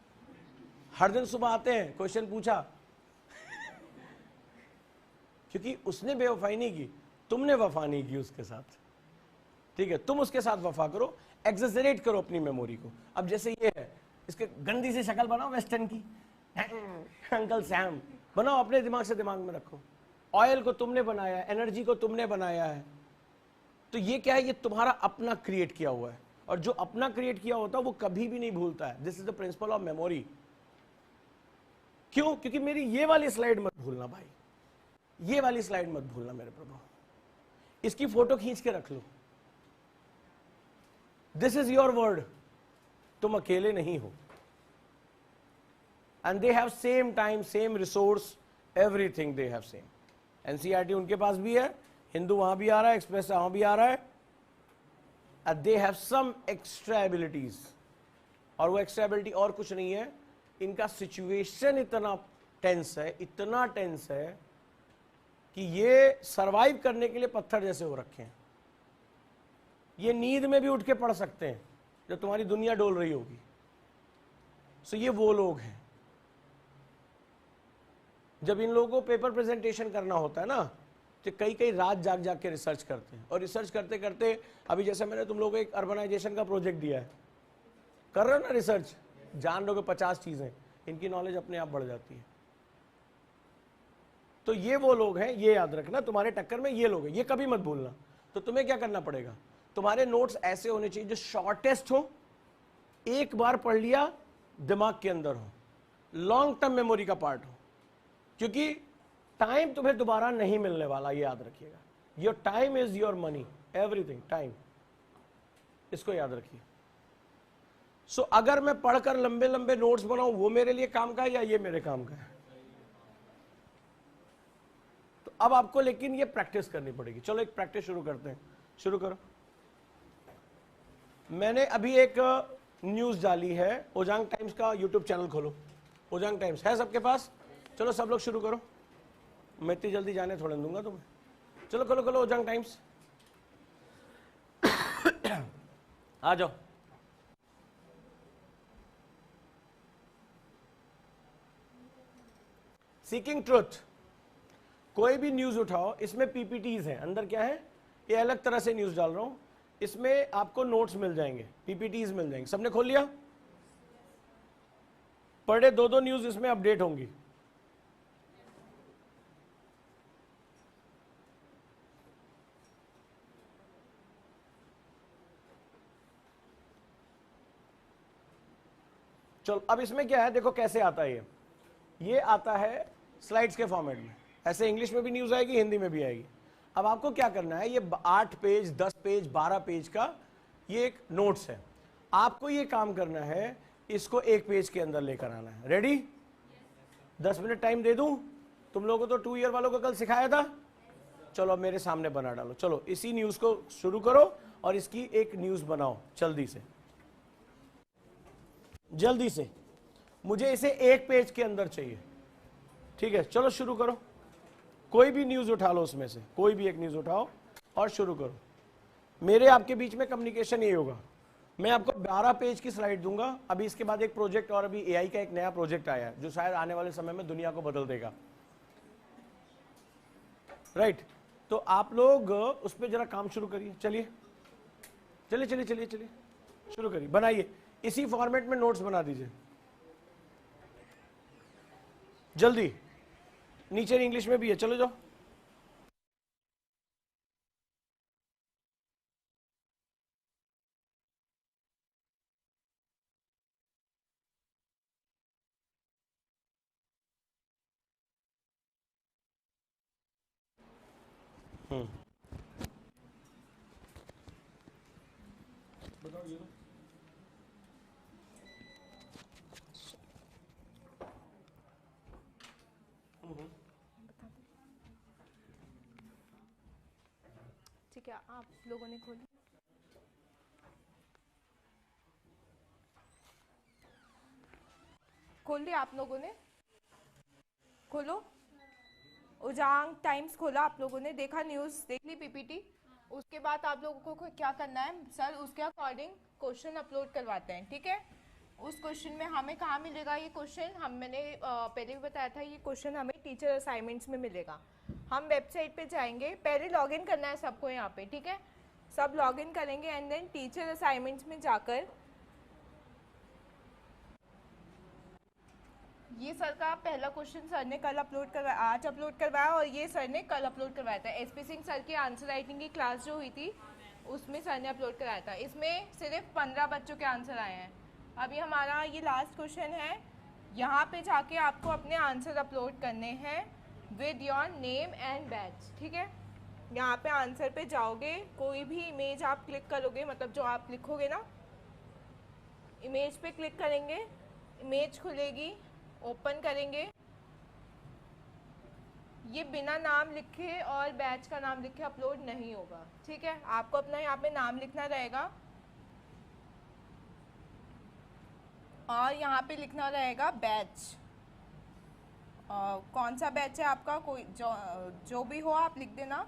हर दिन सुबह आते हैं, क्वेश्चन पूछा क्योंकि उसने बेवफाई नहीं की, तुमने वफा नहीं की उसके साथ। ठीक है, तुम उसके साथ वफा करो, एक्सेजरेट करो अपनी मेमोरी को। अब जैसे ये है, इसके गंदी सी शक्ल बनाओ वेस्टर्न की, अंकल सैम बनाओ, अपने दिमाग से दिमाग में रखो। ऑयल को तुमने बनाया है, एनर्जी को तुमने बनाया है, तो ये क्या है? ये तुम्हारा अपना क्रिएट किया हुआ है, और जो अपना क्रिएट किया होता है वो कभी भी नहीं भूलता है। This is the principle of memory. क्यों? क्योंकि मेरी ये वाली स्लाइड मत भूलना भाई, ये वाली स्लाइड मत भूलना मेरे प्रभु, इसकी फोटो खींच के रख लो। दिस इज योर वर्ड, तुम अकेले नहीं हो, and they have same time, same resource, everything they have same. NCERT उनके पास भी है, हिंदू वहां भी आ रहा है, एक्सप्रेस वहां भी आ रहा है, and they have some extra abilities. और वो एक्स्ट्रा एबिलिटी और कुछ नहीं है, इनका सिचुएशन इतना टेंस है, इतना टेंस है कि ये सरवाइव करने के लिए पत्थर जैसे हो रखे हैं। ये नींद में भी उठ के पढ़ सकते हैं जब तुम्हारी दुनिया डोल रही होगी। सो ये वो लोग हैं, जब इन लोगों को पेपर प्रेजेंटेशन करना होता है ना, तो कई कई रात जाग जाग के रिसर्च करते हैं, और रिसर्च करते करते अभी जैसे मैंने तुम लोगों को एक अर्बनाइजेशन का प्रोजेक्ट दिया है, कर रहे हो ना रिसर्च, जान लोगे 50 चीजें, इनकी नॉलेज अपने आप बढ़ जाती है। तो ये वो लोग हैं, ये याद रखना, तुम्हारे टक्कर में ये लोग हैं, ये कभी मत भूलना। तो तुम्हें क्या करना पड़ेगा? तुम्हारे नोट्स ऐसे होने चाहिए जो शॉर्टेस्ट हो, एक बार पढ़ लिया दिमाग के अंदर हो, लॉन्ग टर्म मेमोरी का पार्ट हो, क्योंकि टाइम तुम्हें दोबारा नहीं मिलने वाला, ये याद रखिएगा। Your time is your money, everything time, इसको याद रखिए। सो अगर मैं पढ़कर लंबे लंबे नोट्स बनाऊं, वो मेरे लिए काम का है या ये मेरे काम का है? तो अब आपको लेकिन ये प्रैक्टिस करनी पड़ेगी। चलो एक प्रैक्टिस शुरू करते हैं, शुरू करो। मैंने अभी एक न्यूज डाली है, ओजांग टाइम्स का यूट्यूब चैनल खोलो। ओजांग टाइम्स है सबके पास? चलो सब लोग शुरू करो, मैं इतनी जल्दी जाने थोड़ा दूंगा तुम्हें। चलो खोलो खोलो ओजांग टाइम्स, आ जाओ। सीकिंग ट्रुथ, कोई भी न्यूज उठाओ, इसमें पीपीटीज हैं, अंदर क्या है? ये अलग तरह से न्यूज डाल रहा हूं, इसमें आपको नोट्स मिल जाएंगे, पीपीटीज मिल जाएंगे। सबने खोल लिया? पर डे 2-2 न्यूज इसमें अपडेट होंगी। चलो अब इसमें क्या है, देखो कैसे आता है ये आता है स्लाइड्स के फॉर्मेट में, ऐसे इंग्लिश में भी न्यूज आएगी, हिंदी में भी आएगी। अब आपको क्या करना है, ये 8 पेज, 10 पेज, 12 पेज का ये एक नोट्स है, आपको ये काम करना है, इसको एक पेज के अंदर लेकर आना है। रेडी? 10 मिनट टाइम दे दूं? तुम लोगों को तो 2 ईयर वालों को कल सिखाया था, चलो अब मेरे सामने बना डालो, चलो इसी न्यूज को शुरू करो और इसकी एक न्यूज बनाओ जल्दी से, जल्दी से। मुझे इसे एक पेज के अंदर चाहिए, ठीक है? चलो शुरू करो, कोई भी न्यूज उठा लो उसमें से, कोई भी एक न्यूज उठाओ और शुरू करो। मेरे आपके बीच में कम्युनिकेशन यही होगा। मैं आपको 12 पेज की स्लाइड दूंगा। अभी इसके बाद एक प्रोजेक्ट, और अभी एआई का एक नया प्रोजेक्ट आया है जो शायद आने वाले समय में दुनिया को बदल देगा, राइट? तो आप लोग उस पर जरा काम शुरू करिए। चलिए चलिए चलिए चलिए चलिए शुरू करिए, बनाइए, इसी फॉर्मेट में नोट्स बना दीजिए जल्दी। नीचे इंग्लिश में भी है, चलो जाओ। बताओ ये ठीक है, आप लोगों ने खोली, खोल लिया आप लोगों ने? खोलो, उजांग टाइम्स खोला आप लोगों ने, देखा न्यूज़, देख ली पीपीटी। उसके बाद आप लोगों को क्या करना है सर, उसके अकॉर्डिंग क्वेश्चन अपलोड करवाते हैं, ठीक है? उस क्वेश्चन में हमें कहाँ मिलेगा ये क्वेश्चन, मैंने पहले भी बताया था, ये क्वेश्चन हमें टीचर असाइनमेंट्स में मिलेगा। हम वेबसाइट पे जाएंगे, पहले लॉगिन करना है सबको यहाँ पे, ठीक है? सब लॉगिन करेंगे एंड देन टीचर असाइनमेंट्स में जाकर ये सर का पहला क्वेश्चन सर ने कल अपलोड करवाया, आज अपलोड करवाया, और ये सर ने कल अपलोड करवाया था। एसपी सिंह सर की आंसर राइटिंग की क्लास जो हुई थी उसमें सर ने अपलोड कराया था। इसमें सिर्फ 15 बच्चों के आंसर आए हैं। अभी हमारा ये लास्ट क्वेश्चन है, यहाँ पे जाके आपको अपने आंसर अपलोड करने हैं with your name and batch, ठीक है? यहाँ पे आंसर पे जाओगे, कोई भी इमेज आप क्लिक करोगे, मतलब जो आप लिखोगे ना, इमेज पे क्लिक करेंगे, इमेज खुलेगी, ओपन करेंगे, ये बिना नाम लिखे और बैच का नाम लिखे अपलोड नहीं होगा, ठीक है? आपको अपना यहाँ पे नाम लिखना रहेगा और यहाँ पे लिखना रहेगा बैच, कौन सा बैच है आपका, कोई जो भी हो आप लिख देना,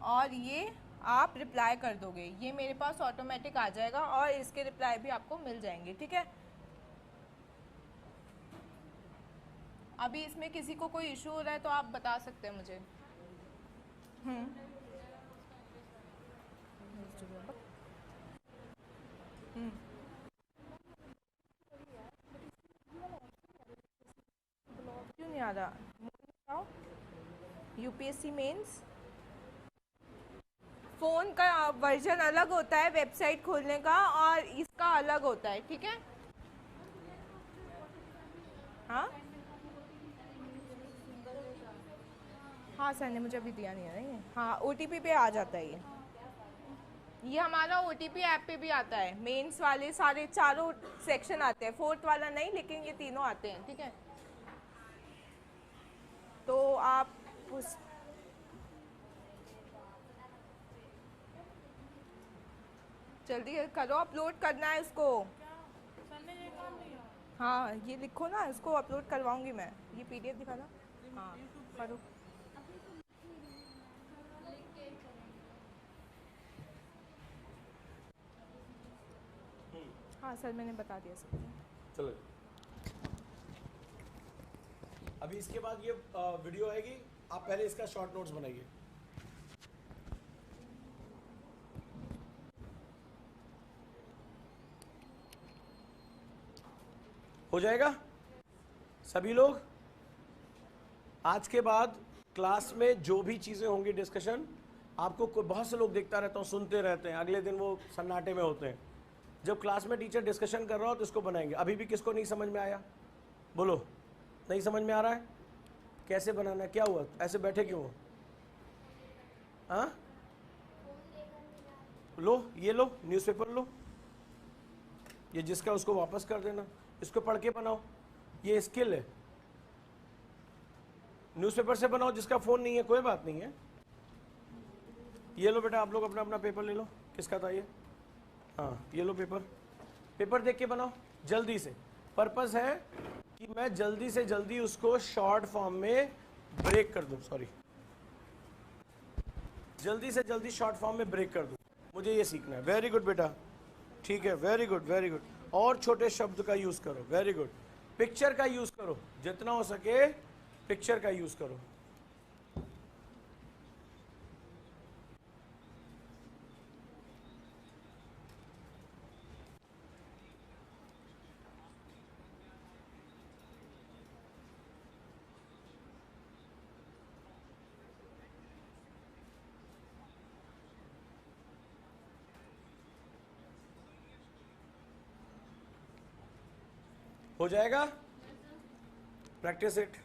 और ये आप रिप्लाई कर दोगे, ये मेरे पास ऑटोमेटिक आ जाएगा और इसके रिप्लाई भी आपको मिल जाएंगे, ठीक है? अभी इसमें किसी को कोई इशू हो रहा है तो आप बता सकते हैं मुझे। क्यों नहीं आ रहा? यूपीएससी मेंस फ़ोन का वर्जन अलग होता है वेबसाइट खोलने का, और इसका अलग होता है, ठीक है? हाँ हाँ सर ने मुझे अभी दिया नहीं है ना ये। हाँ ओटीपी पे आ जाता है ये हमारा ओटीपी ऐप पे भी आता है। मेंस वाले सारे चारों सेक्शन आते हैं, फोर्थ वाला नहीं, लेकिन ये तीनों आते हैं, ठीक है? तो आप उस जल्दी करो, अपलोड करना है उसको। हाँ ये लिखो ना, इसको अपलोड करवाऊंगी मैं, ये पीडीएफ दिखाना। हाँ करो। हाँ सर मैंने बता दिया सबको। चलो अभी इसके बाद ये वीडियो आएगी, आप पहले इसका शॉर्ट नोट्स बनाइए। हो जाएगा सभी लोग? आज के बाद क्लास में जो भी चीजें होंगी डिस्कशन, आपको बहुत से लोग देखता रहता हूँ, सुनते रहते हैं, अगले दिन वो सन्नाटे में होते हैं। जब क्लास में टीचर डिस्कशन कर रहा हो तो इसको बनाएंगे। अभी भी किसको नहीं समझ में आया? बोलो, नहीं समझ में आ रहा है? कैसे बनाना है? क्या हुआ, ऐसे बैठे क्यों हो? हाँ लो, ये लो न्यूज़पेपर लो, ये जिसका उसको वापस कर देना, इसको पढ़ के बनाओ, ये स्किल है। न्यूज़पेपर से बनाओ, जिसका फोन नहीं है कोई बात नहीं है, ये लो बेटा, आप लोग अपना अपना पेपर ले लो। किसका था ये? हाँ, ये लो पेपर। पेपर देख के बनाओ जल्दी से। पर्पस है कि मैं जल्दी से जल्दी उसको शॉर्ट फॉर्म में ब्रेक कर दूं, सॉरी, जल्दी से जल्दी शॉर्ट फॉर्म में ब्रेक कर दूं। मुझे ये सीखना है। वेरी गुड बेटा, ठीक है, वेरी गुड वेरी गुड। और छोटे शब्द का यूज करो, वेरी गुड। पिक्चर का यूज करो, जितना हो सके पिक्चर का यूज करो। हो जाएगा, प्रैक्टिस इट।